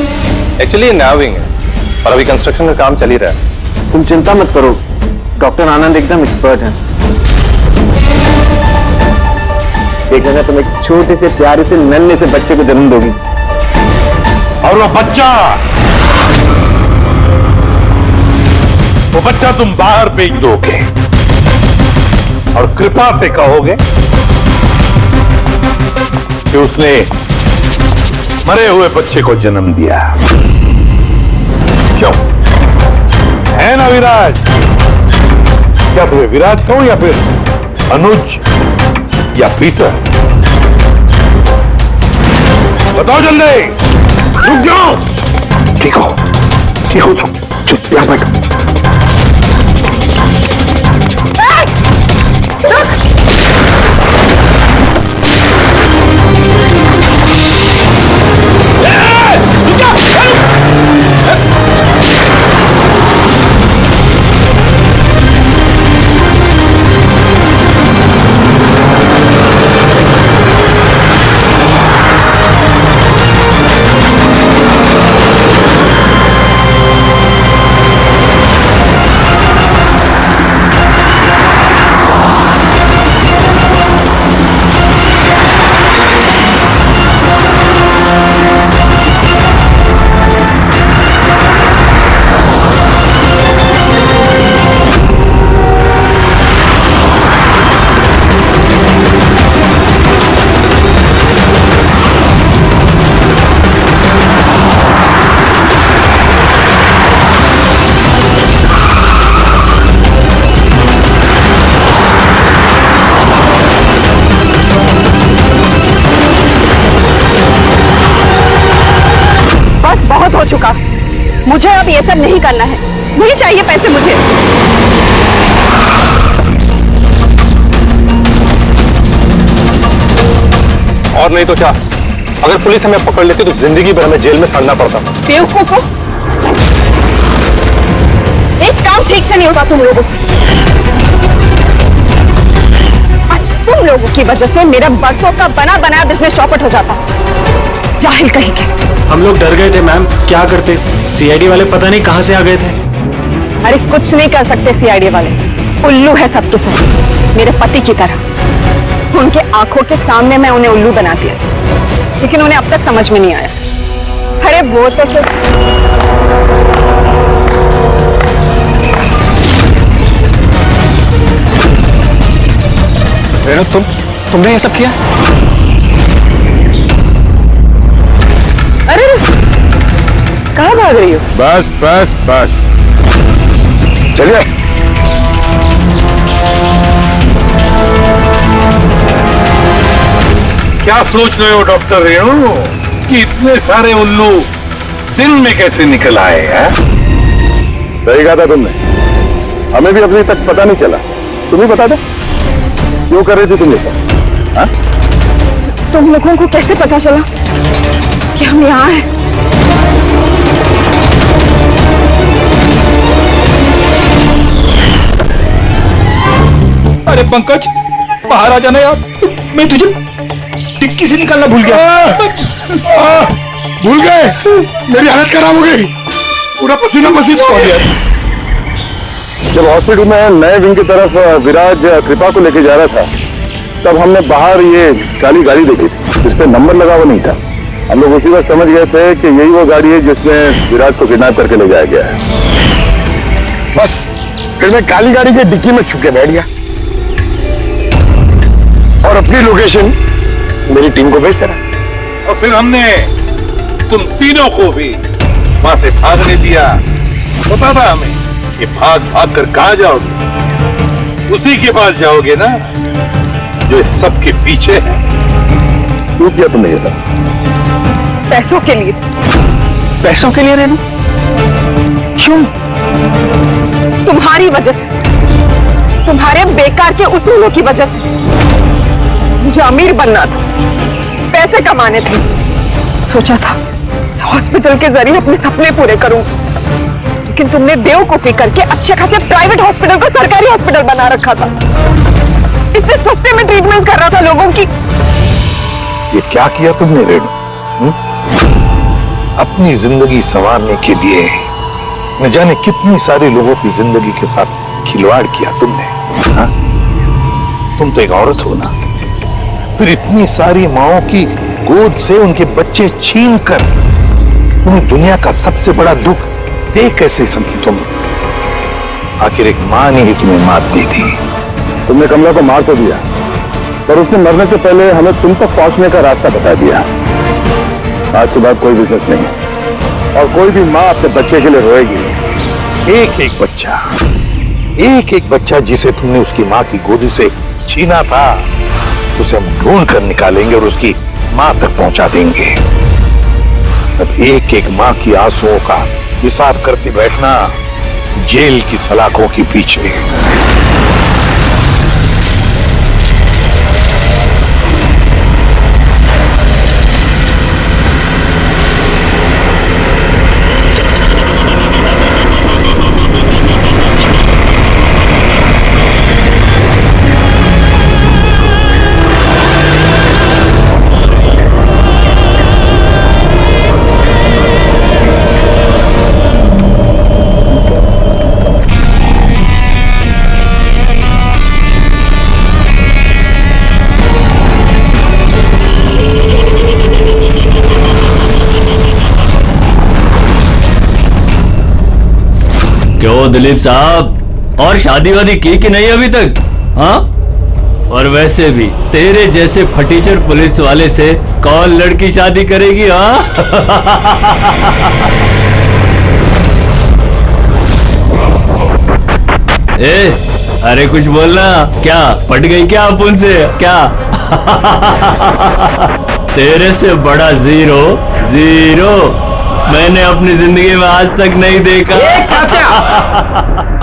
एक्चुअली ये नया विंग है और अभी कंस्ट्रक्शन का काम चल ही रहा है। तुम चिंता मत करो, डॉक्टर आनंद एकदम एक्सपर्ट हैं। एक जगह तुम एक छोटे से प्यारे से नन्हे से बच्चे को जन्म दोगी और वो बच्चा तुम बाहर भेज दोगे। और कृपा से कहोगे कि उसने मरे हुए बच्चे को जन्म दिया। क्यों है ना विराज? क्या तुम्हें विराज कहूं या फिर अनुज या पीटर? बताओ जल्दी, रुक जाओ। ठीक हो तुम, चुप यहाँ बैठो। बहुत हो चुका, मुझे अब ये सब नहीं करना है। नहीं चाहिए पैसे मुझे। और नहीं तो क्या, अगर पुलिस हमें पकड़ लेती तो जिंदगी भर हमें जेल में सड़ना पड़ता। बेवकूफ हो, एक काम ठीक से नहीं होता तुम लोगों से। आज तुम लोगों की वजह से मेरा बरसों का बना बनाया बिजनेस चौपट हो जाता। जाहिल कहीं के। हम लोग डर गए थे मैम, क्या करते? सीआईडी वाले पता नहीं कहां से आ गए थे। अरे कुछ नहीं कर सकते सीआईडी वाले, उल्लू है सबके सब, मेरे पति की तरह। उनके आंखों के सामने मैं उन्हें उल्लू बना दिया, लेकिन उन्हें अब तक समझ में नहीं आया। अरे वो तो सिर्फ रेणु, तुमने ये सब किया? अरे कहाँ भाग रही हो? बस बस बस, चलिए। क्या सोच रहे हो डॉक्टर रेणु कि इतने सारे उल्लू दिन में कैसे निकल आए हैं? सही कहा था तुमने, हमें भी अभी तक पता नहीं चला। तुम्हें बता दे क्यों कर रही थी तुम ये सब? तुम लोगों को कैसे पता चला कि हम यहाँ हैं? अरे पंकज, बाहर आ जाना यार, मैं तुझे टिक्की से निकालना भूल गया। भूल गए? मेरी हालत खराब हो गई, पूरा पसीना पसीना हो गया। जब हॉस्पिटल में नए विंग की तरफ विराज कृपा को लेके जा रहा था, तब हमने बाहर ये काली गाड़ी देखी थी जिस पे नंबर लगा हुआ नहीं था। हम लोग उसी वक्त समझ गए थे कि यही वो गाड़ी है जिसमें विराज को किडनैप करके ले जाया गया है। बस फिर मैं काली गाड़ी के डिक्की में छुप के बैठ गया और अपनी लोकेशन मेरी टीम को भेज दिया। और फिर हमने तुम तीनों को भी वहां से भागने दिया। पता था हमें कि भाग भाग कर कहां जाओगे, उसी के पास जाओगे ना जो इस सब के पीछे है। क्यों किया तुमने ये सब? पैसों के लिए। पैसों के लिए रेणु? क्यों? तुम्हारी वजह से, तुम्हारे बेकार के उसूलों की वजह से। मुझे अमीर बनना था, पैसे कमाने थे। सोचा था इस हॉस्पिटल के जरिए अपने सपने पूरे करूं, लेकिन तुमने बेवकूफी करके अच्छे खासे प्राइवेट हॉस्पिटल को सरकारी हॉस्पिटल बना रखा था। इतने सस्ते में ट्रीटमेंट कर रहा था लोगों की। ये क्या किया तुमने रेणु? अपनी जिंदगी संवारने के लिए न जाने कितनी सारे लोगों की जिंदगी के साथ खिलवाड़ किया तुमने। हा? तुम तो एक औरत हो ना, फिर इतनी सारी माओं की गोद से उनके बच्चे छीन कर तुम्हें दुनिया का सबसे बड़ा दुख दे कैसे समझी तुम? आखिर एक मां ने ही तुम्हें मात दी थी, तुमने कमला को मार तो दिया, पर उसने मरने से पहले हमें तुम तक पहुंचने का रास्ता बता दिया। आज के बाद कोई बिजनेस नहीं और कोई भी मां अपने बच्चे के लिए रोएगी नहीं। एक एक बच्चा जिसे तुमने उसकी मां की गोदी से छीना था, उसे हम ढूंढ कर निकालेंगे और उसकी मां तक पहुंचा देंगे। अब एक एक मां की आंसुओं का हिसाब करके बैठना जेल की सलाखों के पीछे। क्यों दिलीप साहब, और शादी वादी की कि नहीं अभी तक? हाँ, और वैसे भी तेरे जैसे फटीचर पुलिस वाले से कौन लड़की शादी करेगी? हाँ अरे कुछ बोलना, क्या पट गई क्या अपन से क्या? तेरे से बड़ा जीरो मैंने अपनी जिंदगी में आज तक नहीं देखा।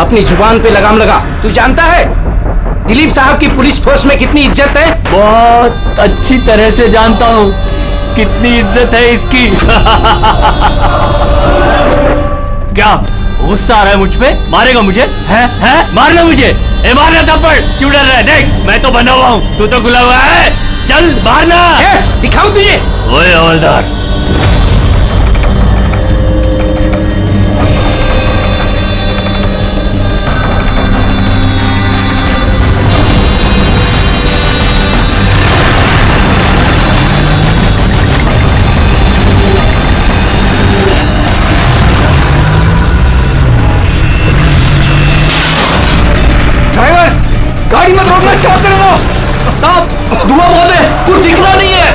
अपनी जुबान पे लगाम लगा। तू जानता है दिलीप साहब की पुलिस फोर्स में कितनी इज्जत है? बहुत अच्छी तरह से जानता हूँ कितनी इज्जत है इसकी। क्या गुस्सा आ रहा है मुझ पे? मारेगा मुझे? है मारना मुझे? मारना थप्पड़। क्यों डर रहा है? देख मैं तो बना हुआ हूँ, तू तो खुला हुआ है। चल मारना। दिखाऊं तुझे? ओए हवलदार, गाड़ी मत रोकना। क्या कर रहे हो साहब? धुआं बहुत है, कुछ दिखना नहीं है।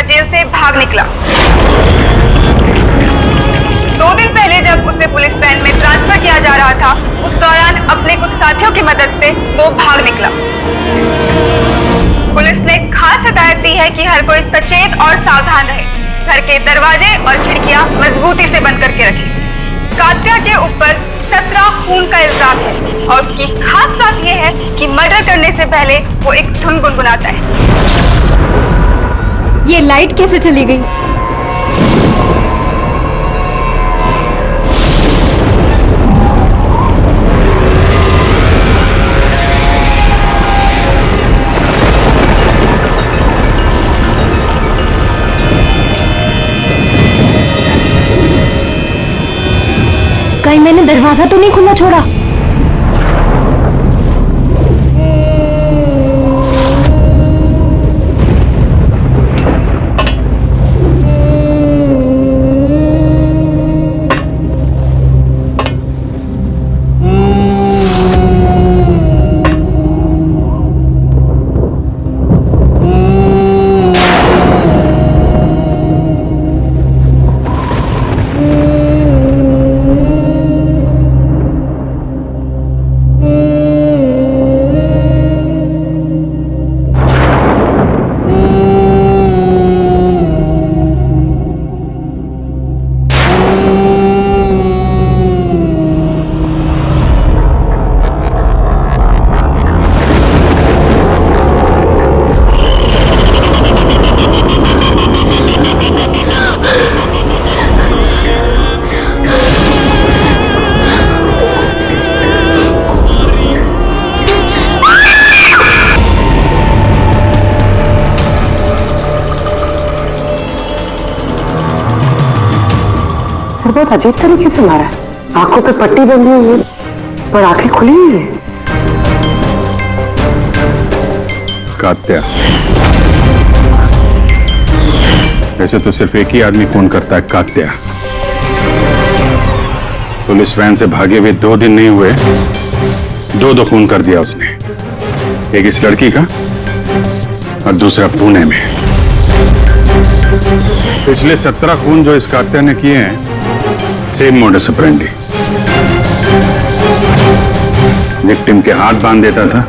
जेल से भाग निकला। 2 दिन पहले जब उसे पुलिस वैन में ट्रांसफर किया जा रहा था, उस दौरान अपने कुछ साथियों की मदद से वो भाग निकला। पुलिस ने खास हिदायत दी है कि हर कोई सचेत और सावधान रहे, घर के दरवाजे और खिड़कियां मजबूती से बंद करके रखे। कात्या के ऊपर 17 खून का इल्जाम है और उसकी खास बात यह है कि मर्डर करने से पहले वो एक धुन गुनगुनाता है। ये लाइट कैसे चली गई? कहीं मैंने दरवाजा तो नहीं खुला छोड़ा? बहुत अजीब तरीके से मारा है। आंखों पे पट्टी बंधी हुई है पर आंखें खुली हुई है। कात्या, वैसे तो सिर्फ एक ही आदमी खून करता है, कात्या। पुलिस वैन से भागे हुए 2 दिन नहीं हुए, 2 खून कर दिया उसने। एक इस लड़की का और दूसरा पुणे में। पिछले 17 खून जो इस कात्या ने किए हैं, सेम मोडस ऑपरेंडी। विक्टिम के हाथ बांध देता था,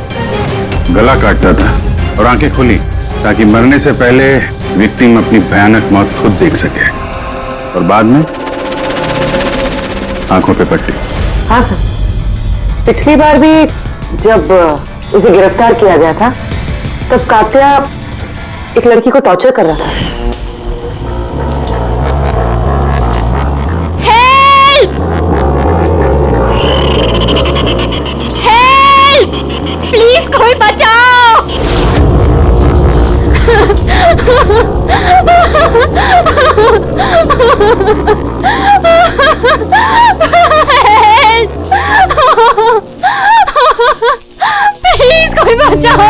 गला काटता था और आंखें खुली ताकि मरने से पहले विक्टिम अपनी भयानक मौत खुद देख सके। और बाद में आंखों पे पट्टी। हाँ सर, पिछली बार भी जब उसे गिरफ्तार किया गया था तब कात्या एक लड़की को टॉर्चर कर रहा था। हेल्प! हेल्प! प्लीज कोई बचाओ! प्लीज कोई बचाओ!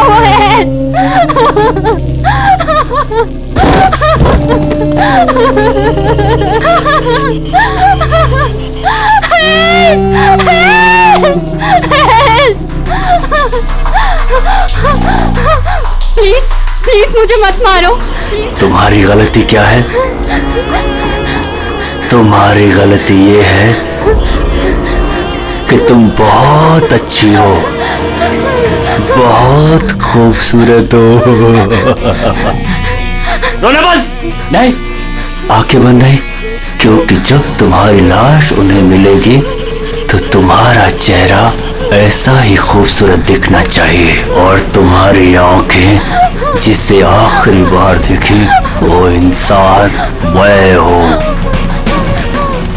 प्लीज प्लीज मुझे मत मारो। तुम्हारी गलती क्या है? तुम्हारी गलती ये है कि तुम बहुत अच्छी हो, बहुत खूबसूरत हो। रोना बंद! नहीं, आंखें बंद नहीं, क्योंकि जब तुम्हारी लाश उन्हें मिलेगी तो तुम्हारा चेहरा ऐसा ही खूबसूरत दिखना चाहिए। और तुम्हारी आंखें जिसे आखिरी बार देखी वो इंसान मैं हूं।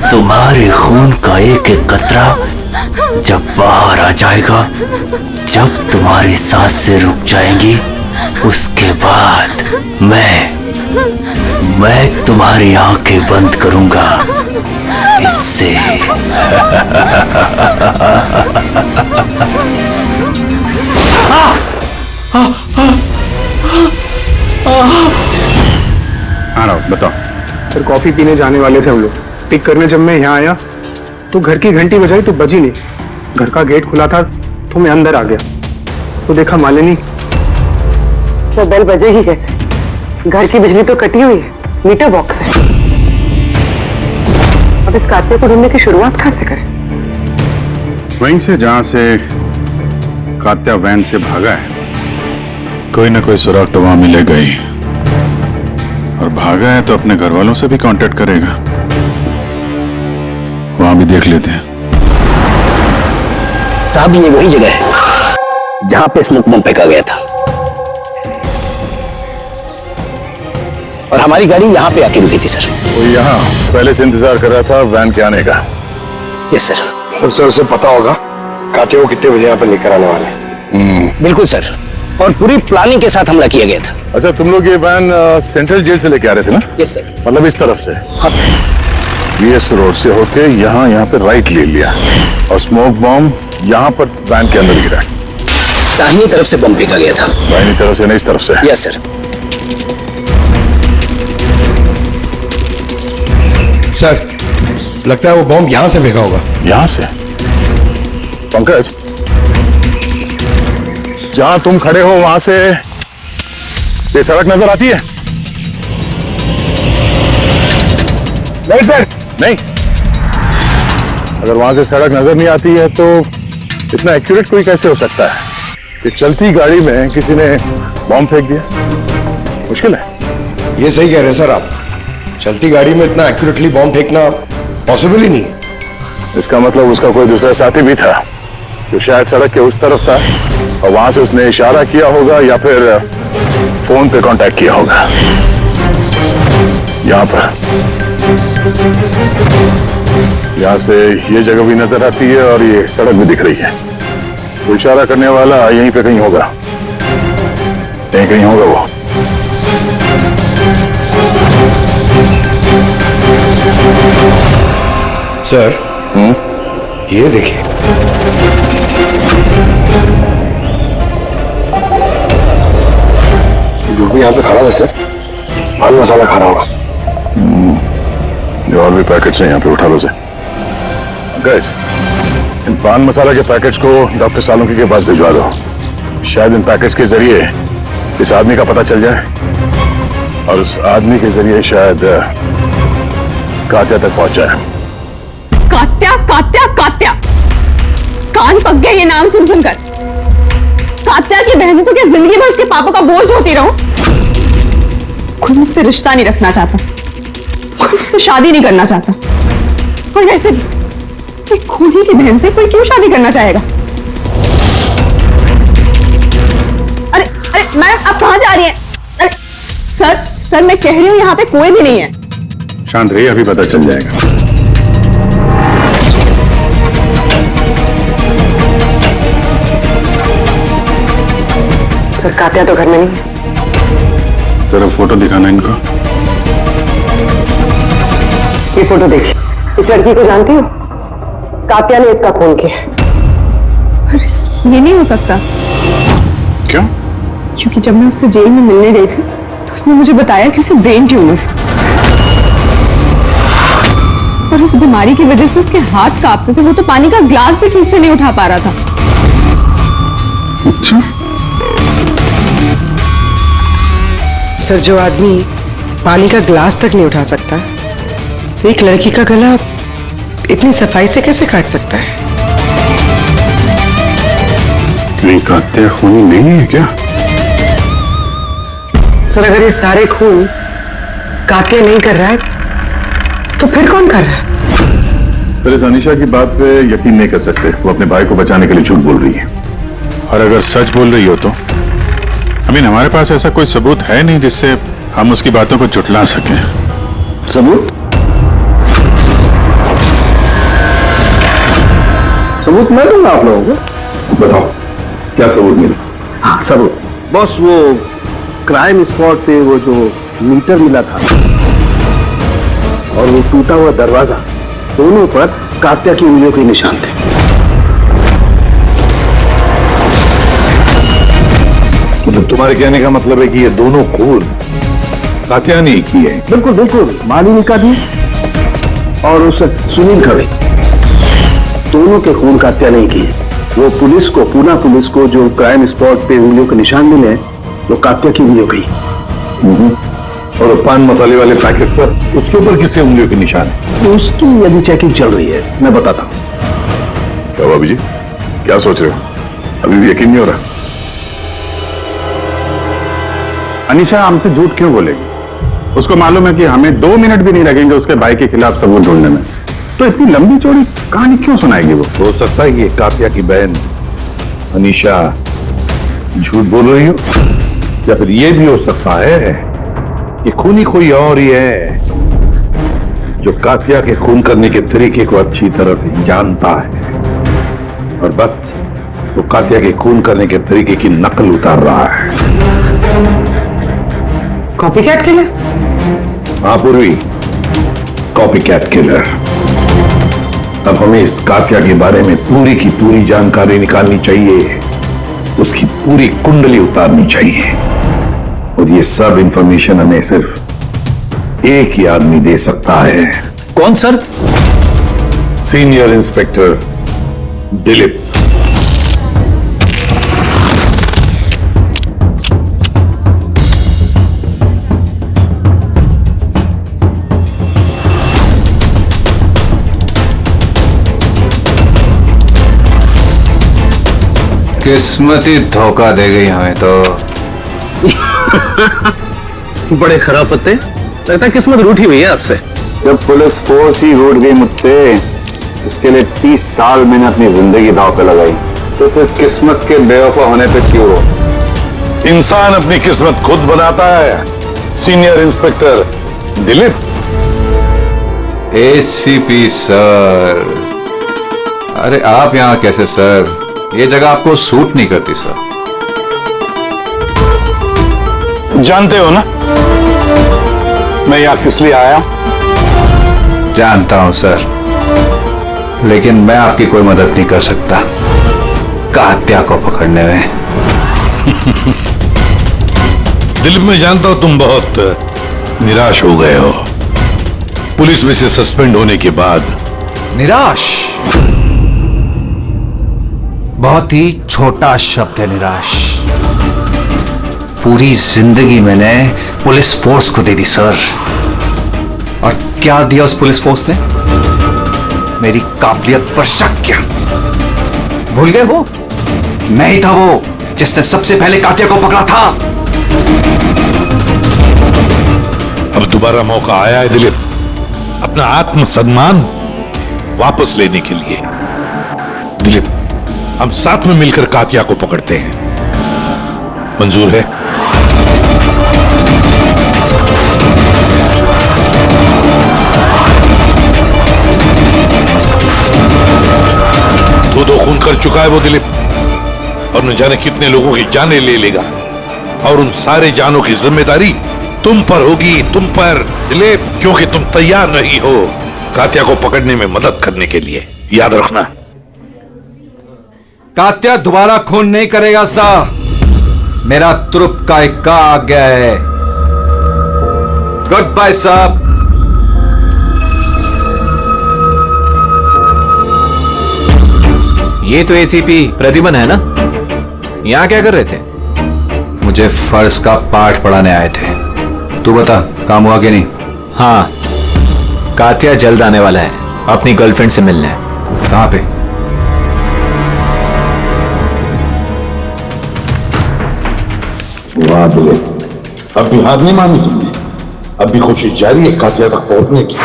तुम्हारे खून का एक एक कतरा जब बाहर आ जाएगा, जब तुम्हारी सांसें रुक जाएंगी, उसके बाद मैं तुम्हारी आंखें बंद करूंगा। इससे बताओ। सर कॉफी पीने जाने वाले थे हम लोग। पिक करने जब मैं यहाँ आया तो घर की घंटी बजाई तो बजी नहीं। घर का गेट खुला था तो मैं अंदर आ गया तो देखा मालिनी। तो बेल बजेगी कैसे? घर की बिजली तो कटी हुई है, मीटर बॉक्स है। अब इस कात्या को ढूंढने की शुरुआत कहां से करें? वहीं से जहां से कात्या वैन से भागा है। कोई ना कोई सुराग तो वहां मिलेगा ही। और भागा है तो अपने घर वालों से भी कांटेक्ट करेगा। वहां भी देख लेते हैं। साहब ये वही जगह है जहां पे स्मोक बम फेंका गया था और हमारी गाड़ी यहाँ पे आके रुकी थी सर। वो यहाँ पहले से इंतजार कर रहा था वैन के आने का। Yes sir. और सर उसे पता होगा कात्या को कितने बजे यहाँ पे लेकर आने वाले। बिल्कुल सर, और पूरी प्लानिंग के साथ हमला किया गया था। अच्छा, तुम लोग ये वैन सेंट्रल जेल से लेके आ रहे थे ना? Yes sir. मतलब इस तरफ से? हाँ। बीएस रोड से होके यहाँ पे राइट ले लिया और स्मोक बॉम्ब यहाँ पर वैन के अंदर गिरा। दाहिनी तरफ से बम फेंका गया था। दाहिनी तरफ से नहीं, इस तरफ से? Yes sir. सर लगता है वो बॉम्ब यहाँ से फेंका होगा। यहाँ से? पंकज, जहां तुम खड़े हो वहां से ये सड़क नजर आती है? नहीं सर। नहीं? अगर वहां से सड़क नजर नहीं आती है तो इतना एक्यूरेट कोई कैसे हो सकता है कि चलती गाड़ी में किसी ने बॉम्ब फेंक दिया? मुश्किल है। ये सही कह रहे हैं सर आप। चलती गाड़ी में इतना एक्यूरेटली बॉम्ब फेंकना पॉसिबल ही नहीं। इसका मतलब उसका कोई दूसरा साथी भी था जो शायद सड़क के उस तरफ था और वहां से उसने इशारा किया होगा या फिर फोन पे कांटेक्ट किया होगा। यहां से ये जगह भी नजर आती है और ये सड़क भी दिख रही है। वो इशारा करने वाला यहीं पे कहीं होगा, यहीं कहीं होगा वो। सर ये देखिए, जो भी यहाँ पे खड़ा था सर, पान मसाला खा रहा होगा। ये और भी पैकेट्स हैं यहाँ पे, उठा लो से। गैस, इन पान मसाला के पैकेट्स को डॉक्टर सालुंकी के पास भिजवा दो। शायद इन पैकेट्स के जरिए इस आदमी का पता चल जाए और उस आदमी के जरिए शायद कात्या तक पहुंच जाए। कात्या कात्या कात्या, कान पक गया ये नाम सुन सुनकर। कात्या की बहनों तो क्या जिंदगी भर उसके पापा का बोझ होती रहूं? कोई मुझसे रिश्ता नहीं रखना चाहता, कोई मुझसे शादी नहीं करना चाहता। और वैसे भी एक खूनी की बहन से कोई क्यों शादी करना चाहेगा? अरे अरे मैडम, आप कहां जा रही हैं? अरे सर मैं कह रही हूं यहाँ पे कोई भी नहीं है। शांत रहिए, अभी पता चल जाएगा। सर कात्या तो घर में नहीं है। जरा फोटो दिखाना इनको। ये फोटो देखिए, इस लड़की को जानती हो? कात्या ने इसका खून किया। ये नहीं हो सकता। क्यों? क्योंकि जब मैं उससे जेल में मिलने गई थी तो उसने मुझे बताया कि उसे ब्रेन ट्यूमर है और उस बीमारी की वजह से उसके हाथ कांपते थे। वो तो पानी का ग्लास भी ठीक से नहीं उठा पा रहा था। अच्छा। सर, जो आदमी पानी का ग्लास तक नहीं उठा सकता, एक लड़की का गला इतनी सफाई से कैसे काट सकता है? नहीं, कात्या खूनी नहीं है क्या? सर, अगर ये सारे खून कात्या नहीं कर रहा है तो फिर कौन कर रहा है? सर, इस अनीशा की बात पे यकीन नहीं कर सकते। वो अपने भाई को बचाने के लिए झूठ बोल रही है। और अगर सच बोल रही हो तो अमीन, हमारे पास ऐसा कोई सबूत है नहीं जिससे हम उसकी बातों को झुठला सकें। सबूत? सबूत मैं दूंगा आप लोगों को। बताओ क्या सबूत मिला? हाँ सबूत बॉस, वो क्राइम स्पॉट पे वो जो मीटर मिला था और वो टूटा हुआ दरवाजा, दोनों पर कात्या की उंगलियों के निशान थे। मतलब तुम्हारे कहने का मतलब है कि ये दोनों खून कात्या ने किए हैं? बिल्कुल बिल्कुल, मालिनी का भी और उस सुनील का भी, दोनों के खून कात्या नहीं किए। वो पुलिस को, पूना पुलिस को जो क्राइम स्पॉट पे उंगलियों के निशान मिले हैं, वो कात्या की उंगलियों की। और पान मसाले वाले पैकेट पर उसके ऊपर किसके उंगलियों के निशान है? तो उसकी अभी चेकिंग चल रही है, मैं बताता हूँ। क्या भाभी जी, क्या सोच रहे हो? अभी भी यकीन नहीं हो रहा? अनीशा हमसे झूठ क्यों बोलेगी? उसको मालूम है कि हमें 2 मिनट भी नहीं लगेंगे उसके भाई के खिलाफ सबूत ढूंढने में, तो इतनी लंबी चौड़ी कहानी क्यों सुनाएगी वो? हो सकता है ये कात्या की बहन अनीशा झूठ बोल रही हो, या फिर ये भी हो सकता है कि खूनी कोई और ही है जो कात्या के खून करने के तरीके को अच्छी तरह से जानता है और बस वो कात्या के खून करने के तरीके की नकल उतार रहा है। Copycat killer? हाँ पूर्वी, कॉपीकैट किलर। अब हमें इस कात्या के बारे में पूरी की पूरी जानकारी निकालनी चाहिए, उसकी पूरी कुंडली उतारनी चाहिए और ये सब इंफॉर्मेशन हमें सिर्फ एक ही आदमी दे सकता है। कौन सर? Senior inspector Dilip. किस्मत ही धोखा दे गई हमें तो। बड़े खराब पत्ते, लगता है किस्मत रूठी हुई है आपसे। जब पुलिस फोर्स ही रूठ गई मुझसे, इसके लिए 30 साल मैंने अपनी जिंदगी दांव पे लगाई, तो फिर किस्मत के बेवफा होने पे क्यों हो? इंसान अपनी किस्मत खुद बनाता है, senior inspector Dilip. ACP sir, अरे आप यहां कैसे सर? ये जगह आपको सूट नहीं करती सर। जानते हो ना मैं यहां किस लिए आया? जानता हूं सर। लेकिन मैं आपकी कोई मदद नहीं कर सकता कात्या को पकड़ने में। दिल में जानता हूं तुम बहुत निराश हो गए हो पुलिस में से सस्पेंड होने के बाद। निराश बहुत ही छोटा शब्द है निराश। पूरी जिंदगी मैंने पुलिस फोर्स को दे दी सर, और क्या दिया उस पुलिस फोर्स ने? मेरी काबिलियत पर शक किया। भूल गए वो मैं ही था वो जिसने सबसे पहले कात्या को पकड़ा था। अब दोबारा मौका आया है दिलीप अपना आत्मसम्मान वापस लेने के लिए। दिलीप हम साथ में मिलकर कात्या को पकड़ते हैं, मंजूर है? दो खून कर चुका है वो दिलीप, और न जाने कितने लोगों की जानें ले लेगा, और उन सारे जानों की जिम्मेदारी तुम पर होगी, तुम पर दिलीप, क्योंकि तुम तैयार नहीं हो कात्या को पकड़ने में मदद करने के लिए। याद रखना। कात्या दोबारा खून नहीं करेगा साहब, मेरा तुरुप का इक्का आ गया है। गुड बाय साहब। ये तो एसीपी प्रद्युमन है ना? यहाँ क्या कर रहे थे? मुझे फर्ज का पाठ पढ़ाने आए थे। तू बता काम हुआ कि नहीं? हाँ, कात्या जल्द आने वाला है, अपनी गर्लफ्रेंड से मिलने। कहाँ पे? वाह दिलीप, अब भी हार नहीं मानी तुमने, अब भी कोशिश जारी है कात्या तक पहुंचने की।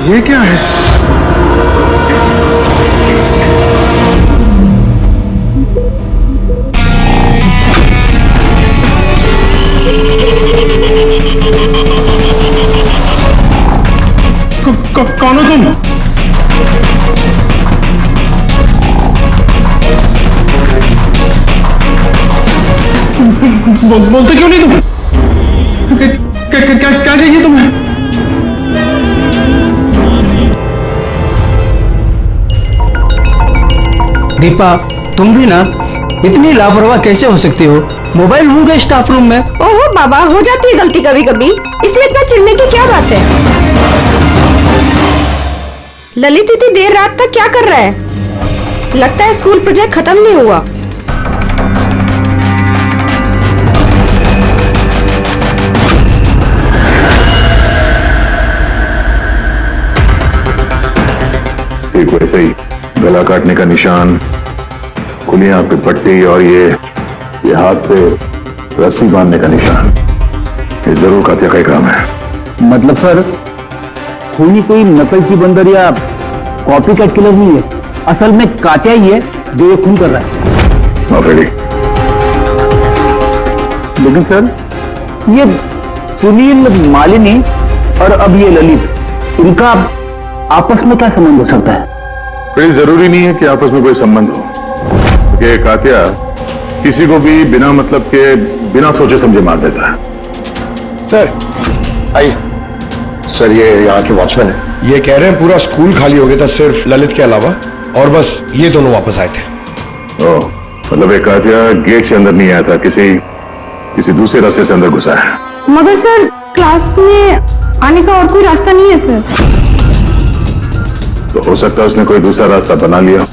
ये क्या है? कौन हो तुम? बोलते क्यों नहीं तुम? क्या चाहिए तुम्हें? दीपा, तुम भी ना इतनी लापरवाह कैसे हो सकती हो? मोबाइल भूल गए स्टाफ रूम में। ओहो बाबा, हो जाती है गलती कभी कभी, इसमें इतना चिढ़ने की क्या बात है? ललित इतनी देर रात तक क्या कर रहा है? लगता है स्कूल प्रोजेक्ट खत्म नहीं हुआ। ठीक वैसे ही गला काटने का निशान, खुली आंख पे पट्टी, और ये हाथ पे रस्सी बांधने का निशान, ये जरूर कात्या का ही काम है। मतलब सर, कोई नकल की बंदर या कॉपी कैट किलर नहीं है, असल में कात्या ही है जो ये खून कर रहा है। ऑलरेडी। लेकिन सर, ये सुनील, मालिनी और अब ये ललित, इनका आपस में क्या संबंध हो सकता है? कोई जरूरी नहीं है कि आपस में कोई संबंध हो, कि कात्या किसी को भी बिना मतलब के, बिना सोचे समझे मार देता है। सर आइए। सर ये यहाँ के वॉचमैन है, ये कह रहे हैं पूरा स्कूल खाली हो गया था सिर्फ ललित के अलावा, और बस ये दोनों वापस आए थे। ओह, मतलब एक कात्या गेट से अंदर नहीं आया था, किसी दूसरे रास्ते से अंदर घुसा है। मगर सर, क्लास में आने का और कोई रास्ता नहीं है सर। तो हो सकता है उसने कोई दूसरा रास्ता बना लिया।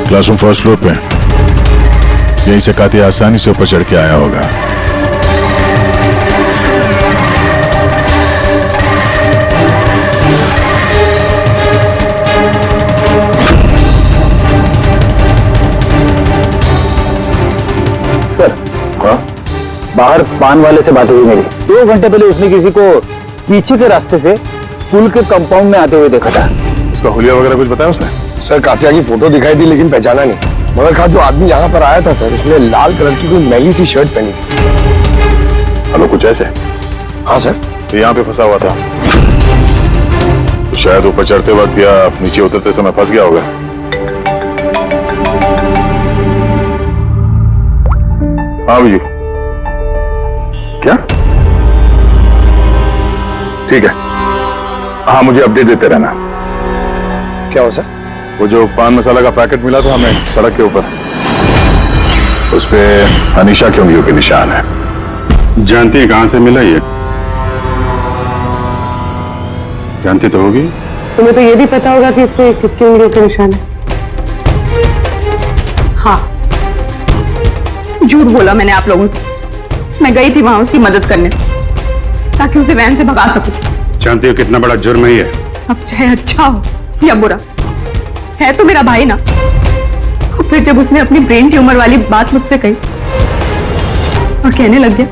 क्लासरूम फर्स्ट फ्लोर पे, यहीं से कात्या आसानी से ऊपर चढ़ के आया होगा। बाहर पान वाले से बात हुई मेरी। 2 घंटे पहले उसने किसी को पीछे के रास्ते से पुल के कंपाउंड में आते हुए देखा था। उसका हुलिया वगैरह कुछ बताया उसने? सर कातिया की फोटो दिखाई थी लेकिन पहचाना नहीं। मगर कहा जो आदमी यहाँ पर आया था सर, उसने लाल कलर की कोई मैली सी शर्ट पहनी थी। हेलो, कुछ ऐसे? हाँ सर। तो यहाँ पे फंसा हुआ था तो शायद ऊपर चढ़ते वक्त या नीचे उतरते समय फंस गया होगा। हाँ भैया, क्या? ठीक है, हाँ मुझे अपडेट देते रहना। क्या हो सर? वो जो पान मसाला का पैकेट मिला था हमें सड़क के ऊपर, उस पे अनीशा की उंगलियों के निशान है। जानती है कहां से मिला ये? जानती तो होगी। तुम्हें तो ये भी पता होगा कि इस पे किसकी उंगलियों के निशान है। हाँ, झूठ बोला मैंने आप लोगों से। मैं गई थी वहां उसकी मदद करने ताकि उसे वैन से भगा सकूं। जानती हो कितना बड़ा जुर्म है ये? अब चाहे अच्छा हो या बुरा, है तो मेरा भाई ना। और फिर जब उसने अपनी ब्रेन ट्यूमर वाली बात मुझसे कही और कहने लग गया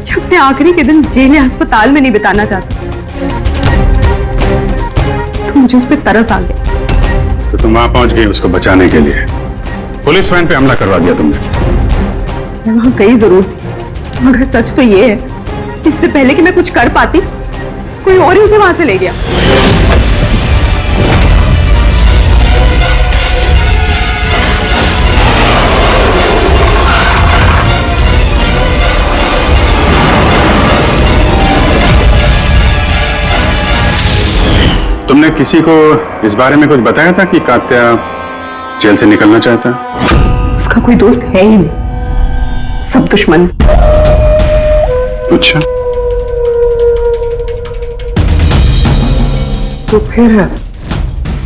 कि अपने आखिरी के दिन जेल या अस्पताल में नहीं बिताना चाहता, तो मुझे उस पर तरस आ गया। तो तुम वहां पहुंच गई उसको बचाने के लिए, पुलिस वैन पे हमला करवा दिया तुमने। मैं वहां गई जरूर थी, मगर सच तो ये है, इससे पहले कि मैं कुछ कर पाती, कोई और ही उसे वहां से ले गया। तुमने किसी को इस बारे में कुछ बताया था कि कात्या जेल से निकलना चाहता है? उसका कोई दोस्त है ही नहीं, सब दुश्मन। अच्छा, तो फिर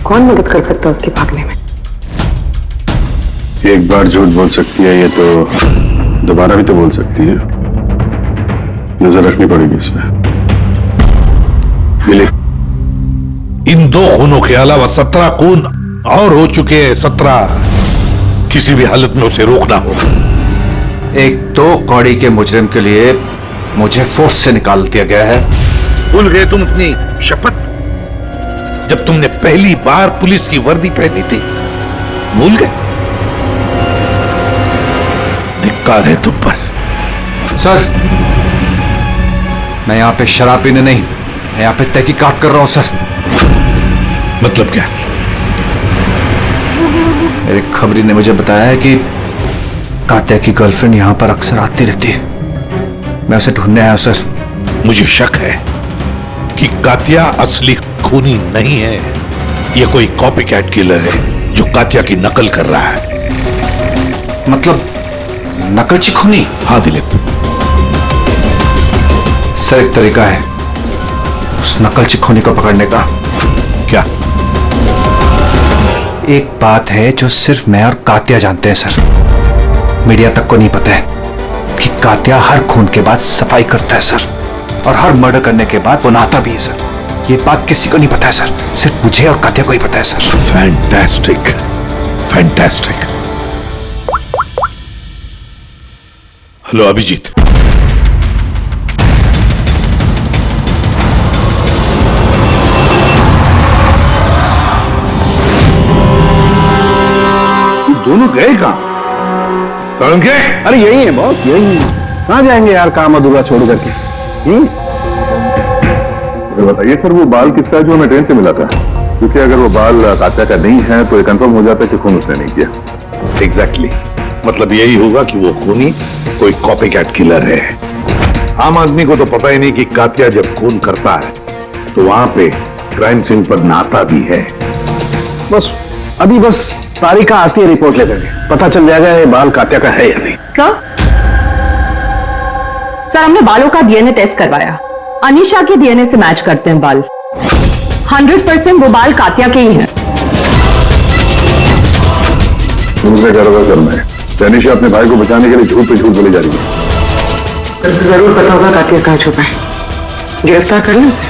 कौन मदद कर सकता है उसके भागने में? एक बार झूठ बोल सकती है ये तो दोबारा भी तो बोल सकती है। नजर रखनी पड़ेगी इस पे। दिलीप, इन 2 खूनों के अलावा 17 खून और हो चुके हैं। 17 किसी भी हालत में उसे रोकना होगा। एक तो कौड़ी के मुजरिम के लिए मुझे फोर्स से निकाल दिया गया है। भूल गए तुम अपनी शपथ जब तुमने पहली बार पुलिस की वर्दी पहनी थी? भूल गए? धिक्कार है तुम पर। सर, मैं यहां पे शराब पीने नहीं, मैं यहां पे तहकीकात कर रहा हूं सर। मतलब क्या? मेरे खबरी ने मुझे बताया है कि कात्या की गर्लफ्रेंड यहां पर अक्सर आती रहती है। मैं उसे ढूंढने आया हूं सर। मुझे शक है कि कात्या असली खूनी नहीं है। यह कोई कॉपी कैट किलर है जो कात्या की नकल कर रहा है। मतलब नकलची खूनी? हाँ दिलीप, सर एक तरीका है उस नकलची खूनी को पकड़ने का। क्या? एक बात है जो सिर्फ मैं और कात्या जानते हैं सर, मीडिया तक को नहीं पता है कि कात्या हर खून के बाद सफाई करता है सर, और हर मर्डर करने के बाद वो नहाता भी है सर। ये बात किसी को नहीं पता है सर, सिर्फ मुझे और कात्या को ही पता है sir. Fantastic, fantastic. Hello Abhijit, दोनों गए कहां? समझ गए? अरे यही है बॉस, यही है। कहां जाएंगे यार काम अधूरा छोड़ करके? बताइए सर, वो बाल किसका है जो हमें ट्रेन से मिला था? क्योंकि अगर वो बाल कात्या का नहीं है तो ये कंफर्म हो जाता है कि खून उसने नहीं किया। एग्जैक्टली, मतलब यही होगा कि वो खूनी कोई कॉपी कैट किलर है। आम आदमी को तो पता ही नहीं कि कात्या जब खून करता है तो वहां पे क्राइम सीन पर नहाता भी है। बस अभी बस तारिका आती है रिपोर्ट लेकर के, पता चल जाएगा ये बाल कात्या का है या नहीं। सर हमने बालों का डीएनए टेस्ट करवाया, अनीशा के डीएनए से मैच करते हैं बाल। 100% वो बाल कात्या के ही हैं। तुमसे गड़बड़ करना है। अनीशा अपने भाई को बचाने के लिए झूठ पे झूठ बोली जा रही है। उसे जरूर पता होगा कात्या कहां छुपा है। गिरफ्तार कर लें उसे।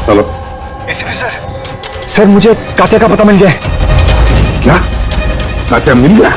हेलो एसीपी सर, सर मुझे कात्या का पता मिल गया है। क्या? कात्या मिल गया?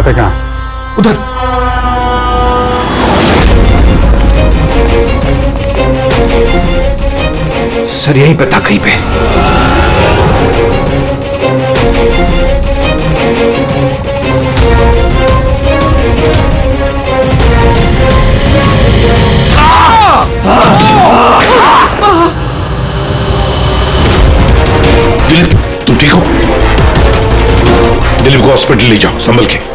कात्या कहाँ? उधर। सर यहीं पे था कहीं पे। दिलीप, तुम ठीक हो? दिलीप को हॉस्पिटल ले जाओ संभल के।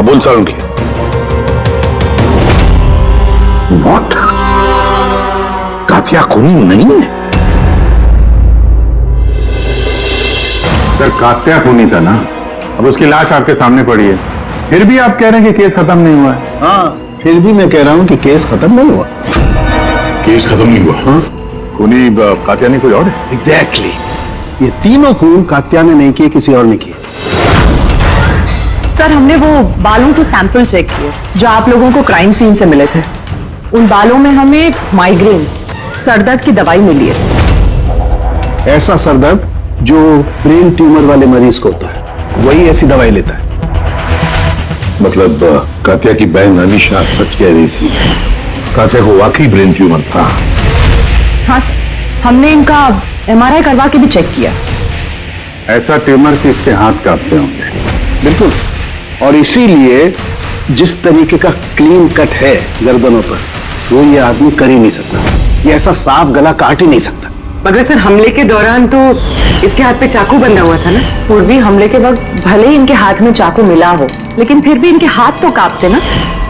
बोल सारुण की वॉट? कातिया खूनी नहीं है? सर कात्या खूनी था ना, अब उसकी लाश आपके सामने पड़ी है, फिर भी आप कह रहे हैं कि केस खत्म नहीं हुआ है। हाँ, फिर भी मैं कह रहा हूं कि केस खत्म नहीं हुआ। केस खत्म नहीं हुआ? हाँ? खूनी कात्या नहीं कोई और है? एग्जैक्टली। ये तीनों खून कात्या ने नहीं किए, किसी और ने किए। सर हमने वो बालों के सैंपल चेक किए जो आप लोगों को क्राइम सीन से मिले थे। उन बालों में हमें माइग्रेन, सरदर्द की दवाई मिली है। ऐसा सरदर्द जो ब्रेन ट्यूमर वाले मरीज को होता है, वही ऐसी दवाई लेता है। मतलब कातिया की बहन अनीशा सच कह रही थी, कातिया को वाकई ब्रेन ट्यूमर था। हाँ सर, हमने इनका MRI करवा के भी चेक किया। ऐसा ट्यूमर कि इसके हाथ कांपते होंगे। बिल्कुल, और इसीलिए जिस तरीके का क्लीन कट है गर्दनों पर, वो ये आदमी कर ही नहीं सकता। ये ऐसा साफ गला काट ही नहीं सकता। मगर सर हमले के दौरान तो इसके हाथ पे चाकू बंधा हुआ था ना। पूर्वी हमले के वक्त भले ही इनके हाथ में चाकू मिला हो, लेकिन फिर भी इनके हाथ तो कांपते ना,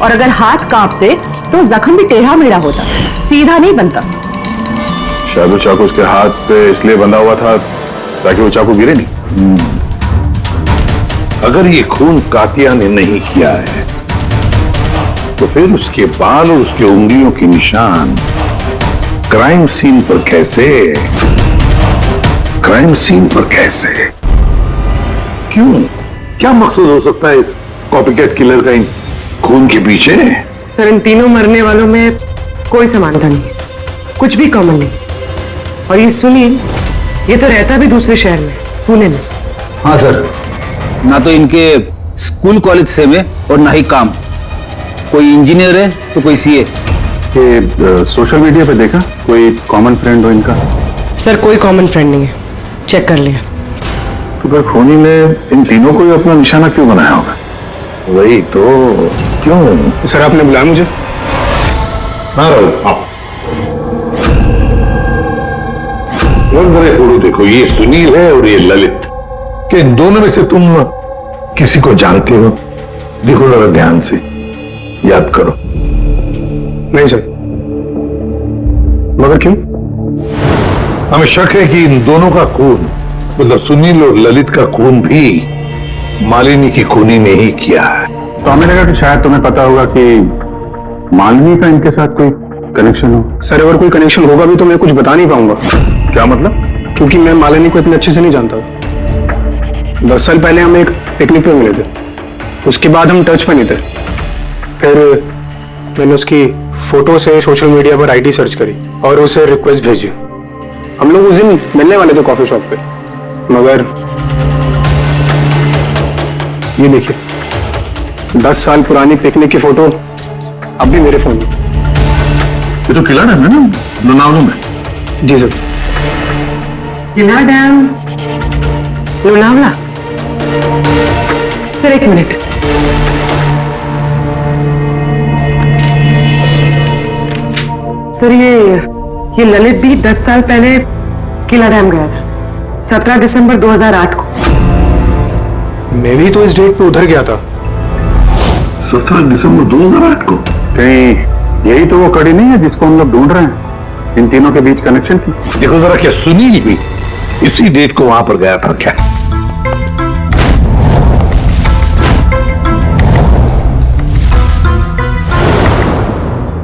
और अगर हाथ कांपते तो जख्म भी टेढ़ा मेढ़ा होता, सीधा नहीं बनता। शायद वो चाकू उसके हाथ पे इसलिए बंधा हुआ था ताकि वो चाकू गिरे नहीं। अगर ये खून कातिया ने नहीं किया है तो फिर उसके बाल और उसके उंगलियों के निशान क्राइम सीन पर कैसे? क्राइम सीन पर कैसे? क्यों? क्या मकसद हो सकता है इस कॉपीकैट किलर का इन खून के पीछे? सर इन तीनों मरने वालों में कोई समानता नहीं है, कुछ भी कॉमन नहीं। और ये सुनील, ये तो रहता भी दूसरे शहर में, पुणे में। हाँ सर, ना तो इनके स्कूल कॉलेज से में और ना ही काम। कोई इंजीनियर है तो कोई सीए। सोशल मीडिया पे देखा कोई कॉमन फ्रेंड हो इनका? सर कोई कॉमन फ्रेंड नहीं है, चेक कर लिया। तो फिर खूनी ने इन तीनों को ही अपना निशाना क्यों बनाया होगा? वही तो, क्यों? सर आपने बुलाया मुझे? हाँ राहुल, आओ। फोटो देखो, ये सुनील है और ये ललित। कि इन दोनों में से तुम किसी को जानते हो? देखो जरा ध्यान से, याद करो। नहीं सर। मगर क्यों? हमें शक है कि इन दोनों का खून, मतलब सुनील और ललित का खून भी मालिनी की खूनी ने ही किया है। तो हमें लगा कि शायद तुम्हें पता होगा कि मालिनी का इनके साथ कोई कनेक्शन हो। सर अगर कोई कनेक्शन होगा भी तो मैं कुछ बता नहीं पाऊंगा। क्या मतलब? क्योंकि मैं मालिनी को इतने अच्छे से नहीं जानता। 10 साल पहले हम एक पिकनिक पे मिले थे, उसके बाद हम टच पे नहीं थे। फिर मैंने उसकी फोटो से सोशल मीडिया पर आईडी सर्च करी और उसे रिक्वेस्ट भेजी। हम लोग उस दिन मिलने वाले थे कॉफी शॉप पे, मगर ये देखिए 10 साल पुरानी पिकनिक की फोटो अब भी मेरे फोन में। ये तो किला डैम है ना, लोनावला में? जी सर। किला डैम, लोनावला? सर एक मिनट। सर ये ललित भी 10 साल पहले किला डैम गया था, 17 दिसंबर 2008 को। मैं भी तो इस डेट पे उधर गया था। 17 दिसंबर 2008 को? कहीं यही तो वो कड़ी नहीं है जिसको हम लोग ढूंढ रहे हैं, इन तीनों के बीच कनेक्शन की? देखो जरा, क्या सुनील भी इसी डेट को वहां पर गया था क्या?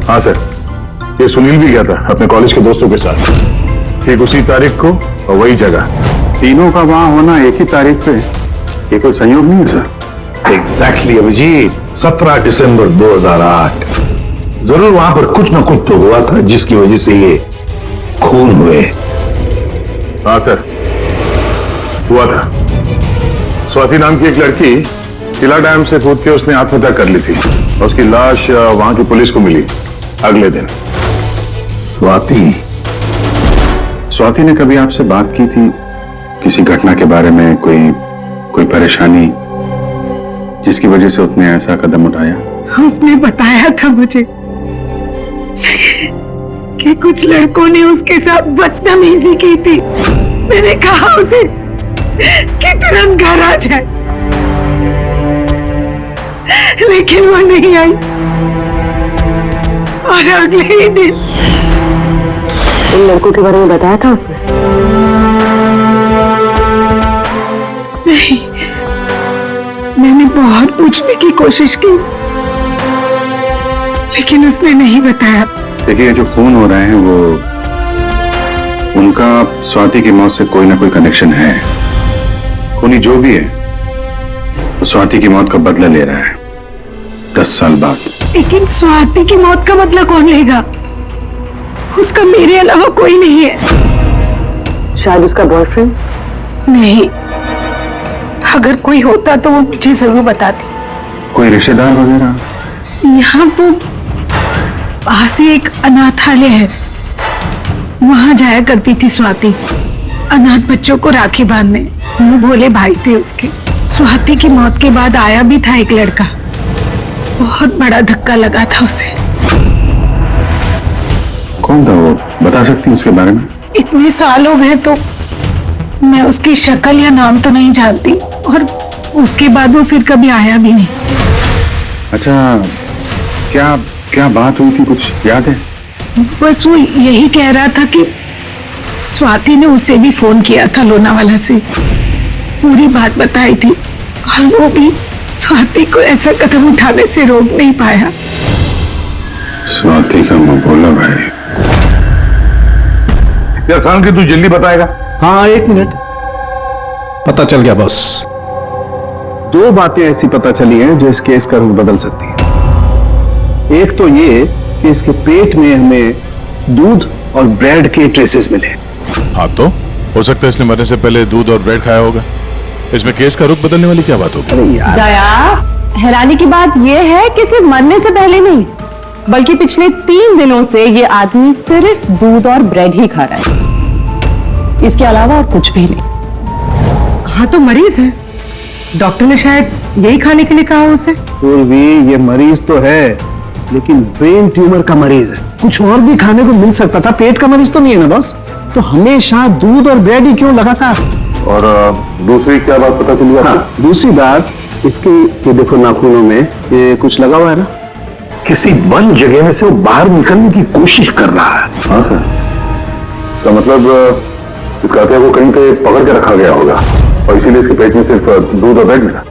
हाँ सर, ये सुनील भी गया था अपने कॉलेज के दोस्तों के साथ, ठीक उसी तारीख को और वही जगह। तीनों का वहां होना एक ही तारीख पे, ये कोई संयोग नहीं है सर? एग्जैक्टली अभिजीत, 17 दिसंबर 2008। जरूर वहां पर कुछ न कुछ तो हुआ था जिसकी वजह से ये खून हुए। हाँ सर, हुआ था। स्वाति नाम की एक लड़की किला डैम से कूद के उसने आत्महत्या कर ली थी और उसकी लाश वहां की पुलिस को मिली अगले दिन। स्वाति ने कभी आपसे बात की थी किसी घटना के बारे में, कोई परेशानी जिसकी वजह से उसने ऐसा कदम उठाया? उसने बताया था मुझे कि कुछ लड़कों ने उसके साथ बदतमीजी की थी। मैंने कहा उसे कि तुरंत घर आ जाए, लेकिन वो नहीं आई और अगले ही दिन। उन लड़कों के बारे में बताया था उसने? नहीं, मैंने बहुत पूछने की कोशिश की, लेकिन उसने नहीं बताया। देखिए, जो खून हो रहे हैं वो उनका स्वाति की मौत से कोई ना कोई कनेक्शन है। खूनी जो भी है वो स्वाति की मौत का बदला ले रहा है 10 साल बाद। लेकिन स्वाति की मौत का बदला कौन लेगा? उसका मेरे अलावा कोई नहीं है। शायद उसका बॉयफ्रेंड? नहीं, अगर कोई होता तो वो मुझे जरूर बताती। कोई रिश्तेदार वगैरह? यहाँ वो पास ही एक अनाथालय है, वहां जाया करती थी स्वाति अनाथ बच्चों को राखी बांधने। वो भोले भाई थे उसके। स्वाति की मौत के बाद आया भी था एक लड़का, बहुत बड़ा धक्का लगा था उसे। कौन था वो, बता सकती हैं उसके बारे में? इतने साल हो गए तो मैं उसकी शक्ल या नाम तो नहीं जानती, और उसके बाद वो फिर कभी आया भी नहीं। अच्छा, क्या बात हुई थी, कुछ याद है? बस वो यही कह रहा था कि स्वाति ने उसे भी फोन किया था लोनावाला से, पूरी बात बताई थी, और वो भी स्वाति को ऐसा कदम उठाने से रोक नहीं पाया। स्वाति का मबोला भाई। क्या शान की तू जल्दी बताएगा? हाँ, 1 मिनट। पता चल गया बॉस। 2 बातें ऐसी पता चली हैं जो इस केस का रुख बदल सकती हैं। एक तो ये कि इसके पेट में हमें दूध और ब्रेड के ट्रेसेस मिले। हाँ, तो हो सकता है इसने मरने से पहले दूध और ब्रेड खाया होगा। इसमें केस का रुख बदलने वाली क्या बात होगी? दया, हैरानी की बात यह है कि सिर्फ मरने से पहले नहीं, बल्कि पिछले 3 दिनों से ये आदमी सिर्फ दूध और ब्रेड ही खा रहा है, इसके अलावा और कुछ भी नहीं। हाँ, तो मरीज है, डॉक्टर ने शायद यही खाने के लिए कहा उसे। पूर्वी, ये मरीज तो है, लेकिन ब्रेन ट्यूमर का मरीज है। कुछ और भी खाने को मिल सकता था, पेट का मरीज तो नहीं है ना बॉस। तो हमेशा दूध और ब्रेड ही क्यों लगातार? और दूसरी क्या बात पता चली? हाँ, दूसरी बात इसकी, ये देखो नाखूनों में ये कुछ लगा हुआ है ना। किसी बंद जगह में से वो बाहर निकलने की कोशिश कर रहा है। हाँ सर, तो मतलब इस कातिया को कहीं पे पकड़ के रखा गया होगा और इसीलिए इसके पेट में सिर्फ दूध और ब्रेड मिला।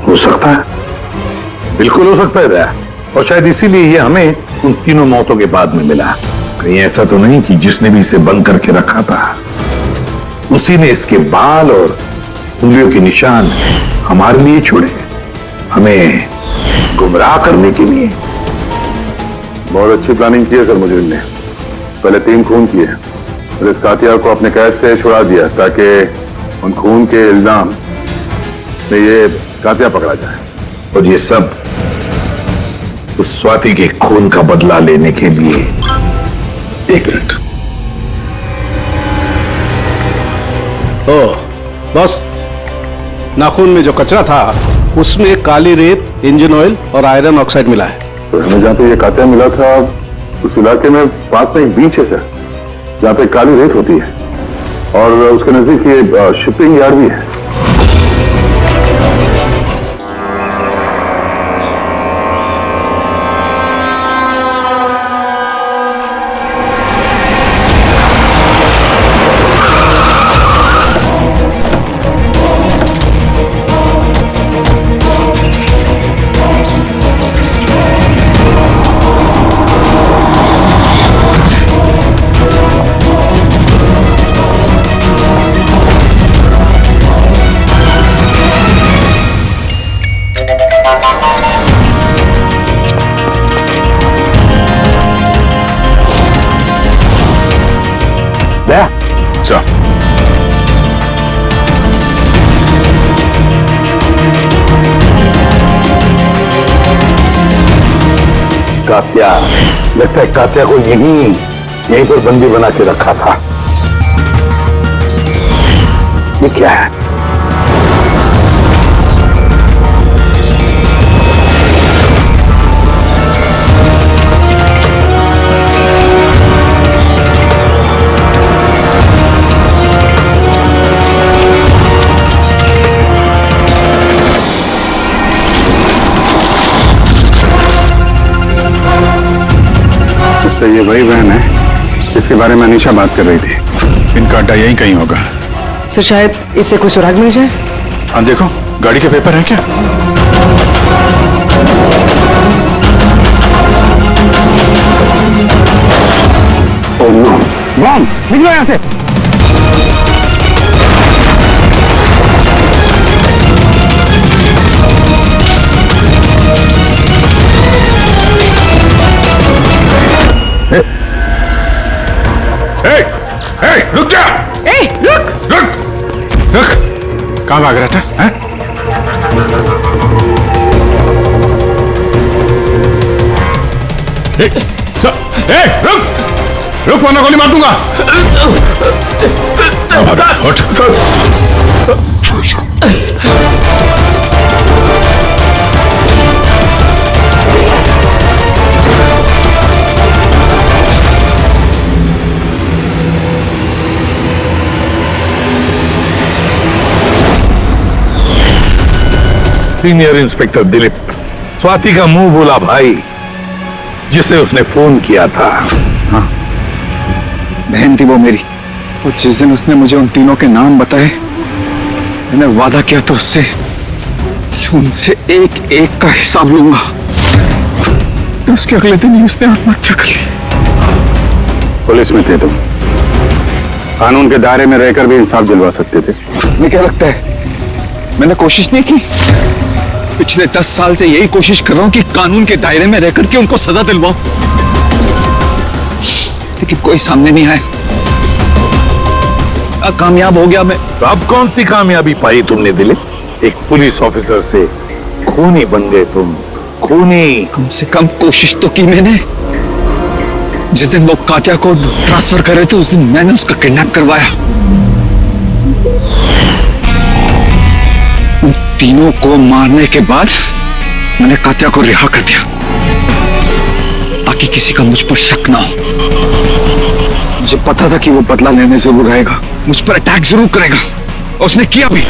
हो सकता है, बिल्कुल हो सकता है दया। और शायद इसीलिए ये हमें उन तीनों मौतों के बाद में मिला। कहीं ऐसा तो नहीं कि जिसने भी इसे बंद करके रखा था उसी ने इसके बाल और उंगलियों के निशान हमारे लिए छोड़े, हमें गुमराह करने के लिए। बहुत अच्छी प्लानिंग की है सर मुजरिम ने। पहले 3 खून किए और इस कातिया को अपने कैद से छुड़ा दिया ताकि उन खून के इल्जाम में ये कातिया पकड़ा जाए। और ये सब उस स्वाति के खून का बदला लेने के लिए। 1 मिनट। बस, नाखून में जो कचरा था उसमें काली रेत, इंजन ऑयल और आयरन ऑक्साइड मिला है। तो हमें जहाँ पे ये कातिया मिला था उस इलाके में पास में एक बीच है सर, जहाँ पे काली रेत होती है, और उसके नजदीक ये शिपिंग यार्ड भी है। कात्या, लगता है कात्या को यहीं पर बंदी बना के रखा था। ये क्या है? तो ये वही बहन है जिसके बारे में अनीशा बात कर रही थी। इनका अड्डा यहीं कहीं होगा। सर शायद इससे कोई सुराग मिल जाए। हाँ देखो, गाड़ी के पेपर हैं क्या? Oh no, bomb! निकलो यहाँ से। रुक जा! रुक! कहाँ भाग रहा था? हैं? रुक वरना गोली मार दूंगा। सीनियर इंस्पेक्टर दिलीप, स्वाति का मुंह बोला भाई जिसे उसने फोन किया था। हाँ, बहन थी वो मेरी। और जिस दिन उसने मुझे उन तीनों के नाम बताए, मैंने वादा किया था उससे कि उनसे एक एक का हिसाब लूंगा। उसके अगले दिन ही उसने आत्महत्या कर ली। पुलिस में थे तुम, कानून के दायरे में रहकर भी इंसाफ दिलवा सकते थे। तुम्हें क्या लगता है मैंने कोशिश नहीं की? पिछले 10 साल से यही कोशिश कर रहा हूं कि कानून के दायरे में रहकर के उनको सजा दिलवाऊं, लेकिन कोई सामने नहीं आया। कामयाब हो गया मैं। तो अब कौन सी कामयाबी पाई तुमने दिलीप? एक पुलिस ऑफिसर से खूनी बन गए तुम, खूनी। कम से कम कोशिश तो की मैंने। जिस दिन वो कात्या को ट्रांसफर कर रहे थे उस दिन मैंने उसका किडनैप करवाया। उन तीनों को मारने के बाद मैंने कात्या को रिहा कर दिया ताकि किसी का मुझ पर शक ना हो। मुझे पता था कि वो बदला लेने जरूर आएगा, मुझ पर अटैक जरूर करेगा, और उसने किया भी।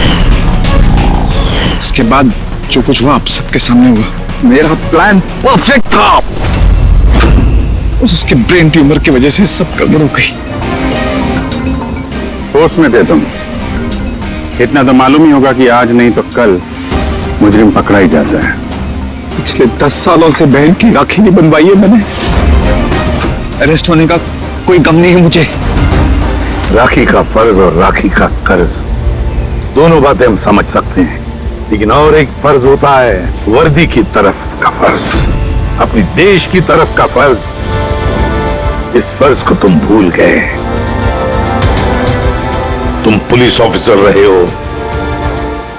इसके बाद जो कुछ हुआ आप सबके सामने हुआ। मेरा प्लान परफेक्ट था। उसके ब्रेन ट्यूमर की वजह से सब गड़बड़ हो गई। होश में थे तुम, इतना तो मालूम ही होगा कि आज नहीं तो कल मुजरिम पकड़ा ही जाता है। पिछले 10 सालों से बहन की राखी नहीं बनवाई है मैंने। अरेस्ट होने का कोई गम नहीं है मुझे। राखी का फर्ज और राखी का कर्ज दोनों बातें हम समझ सकते हैं, लेकिन और एक फर्ज होता है वर्दी की तरफ का फर्ज, अपनी देश की तरफ का फर्ज। इस फर्ज को तुम भूल गए। तुम पुलिस ऑफिसर रहे हो,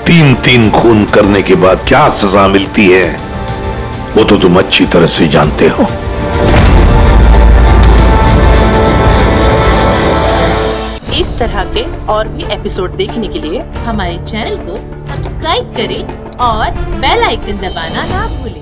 3 खून करने के बाद क्या सजा मिलती है वो तो तुम अच्छी तरह से जानते हो। इस तरह के और भी एपिसोड देखने के लिए हमारे चैनल को सब्सक्राइब करें और बेल आइकन दबाना ना भूलें।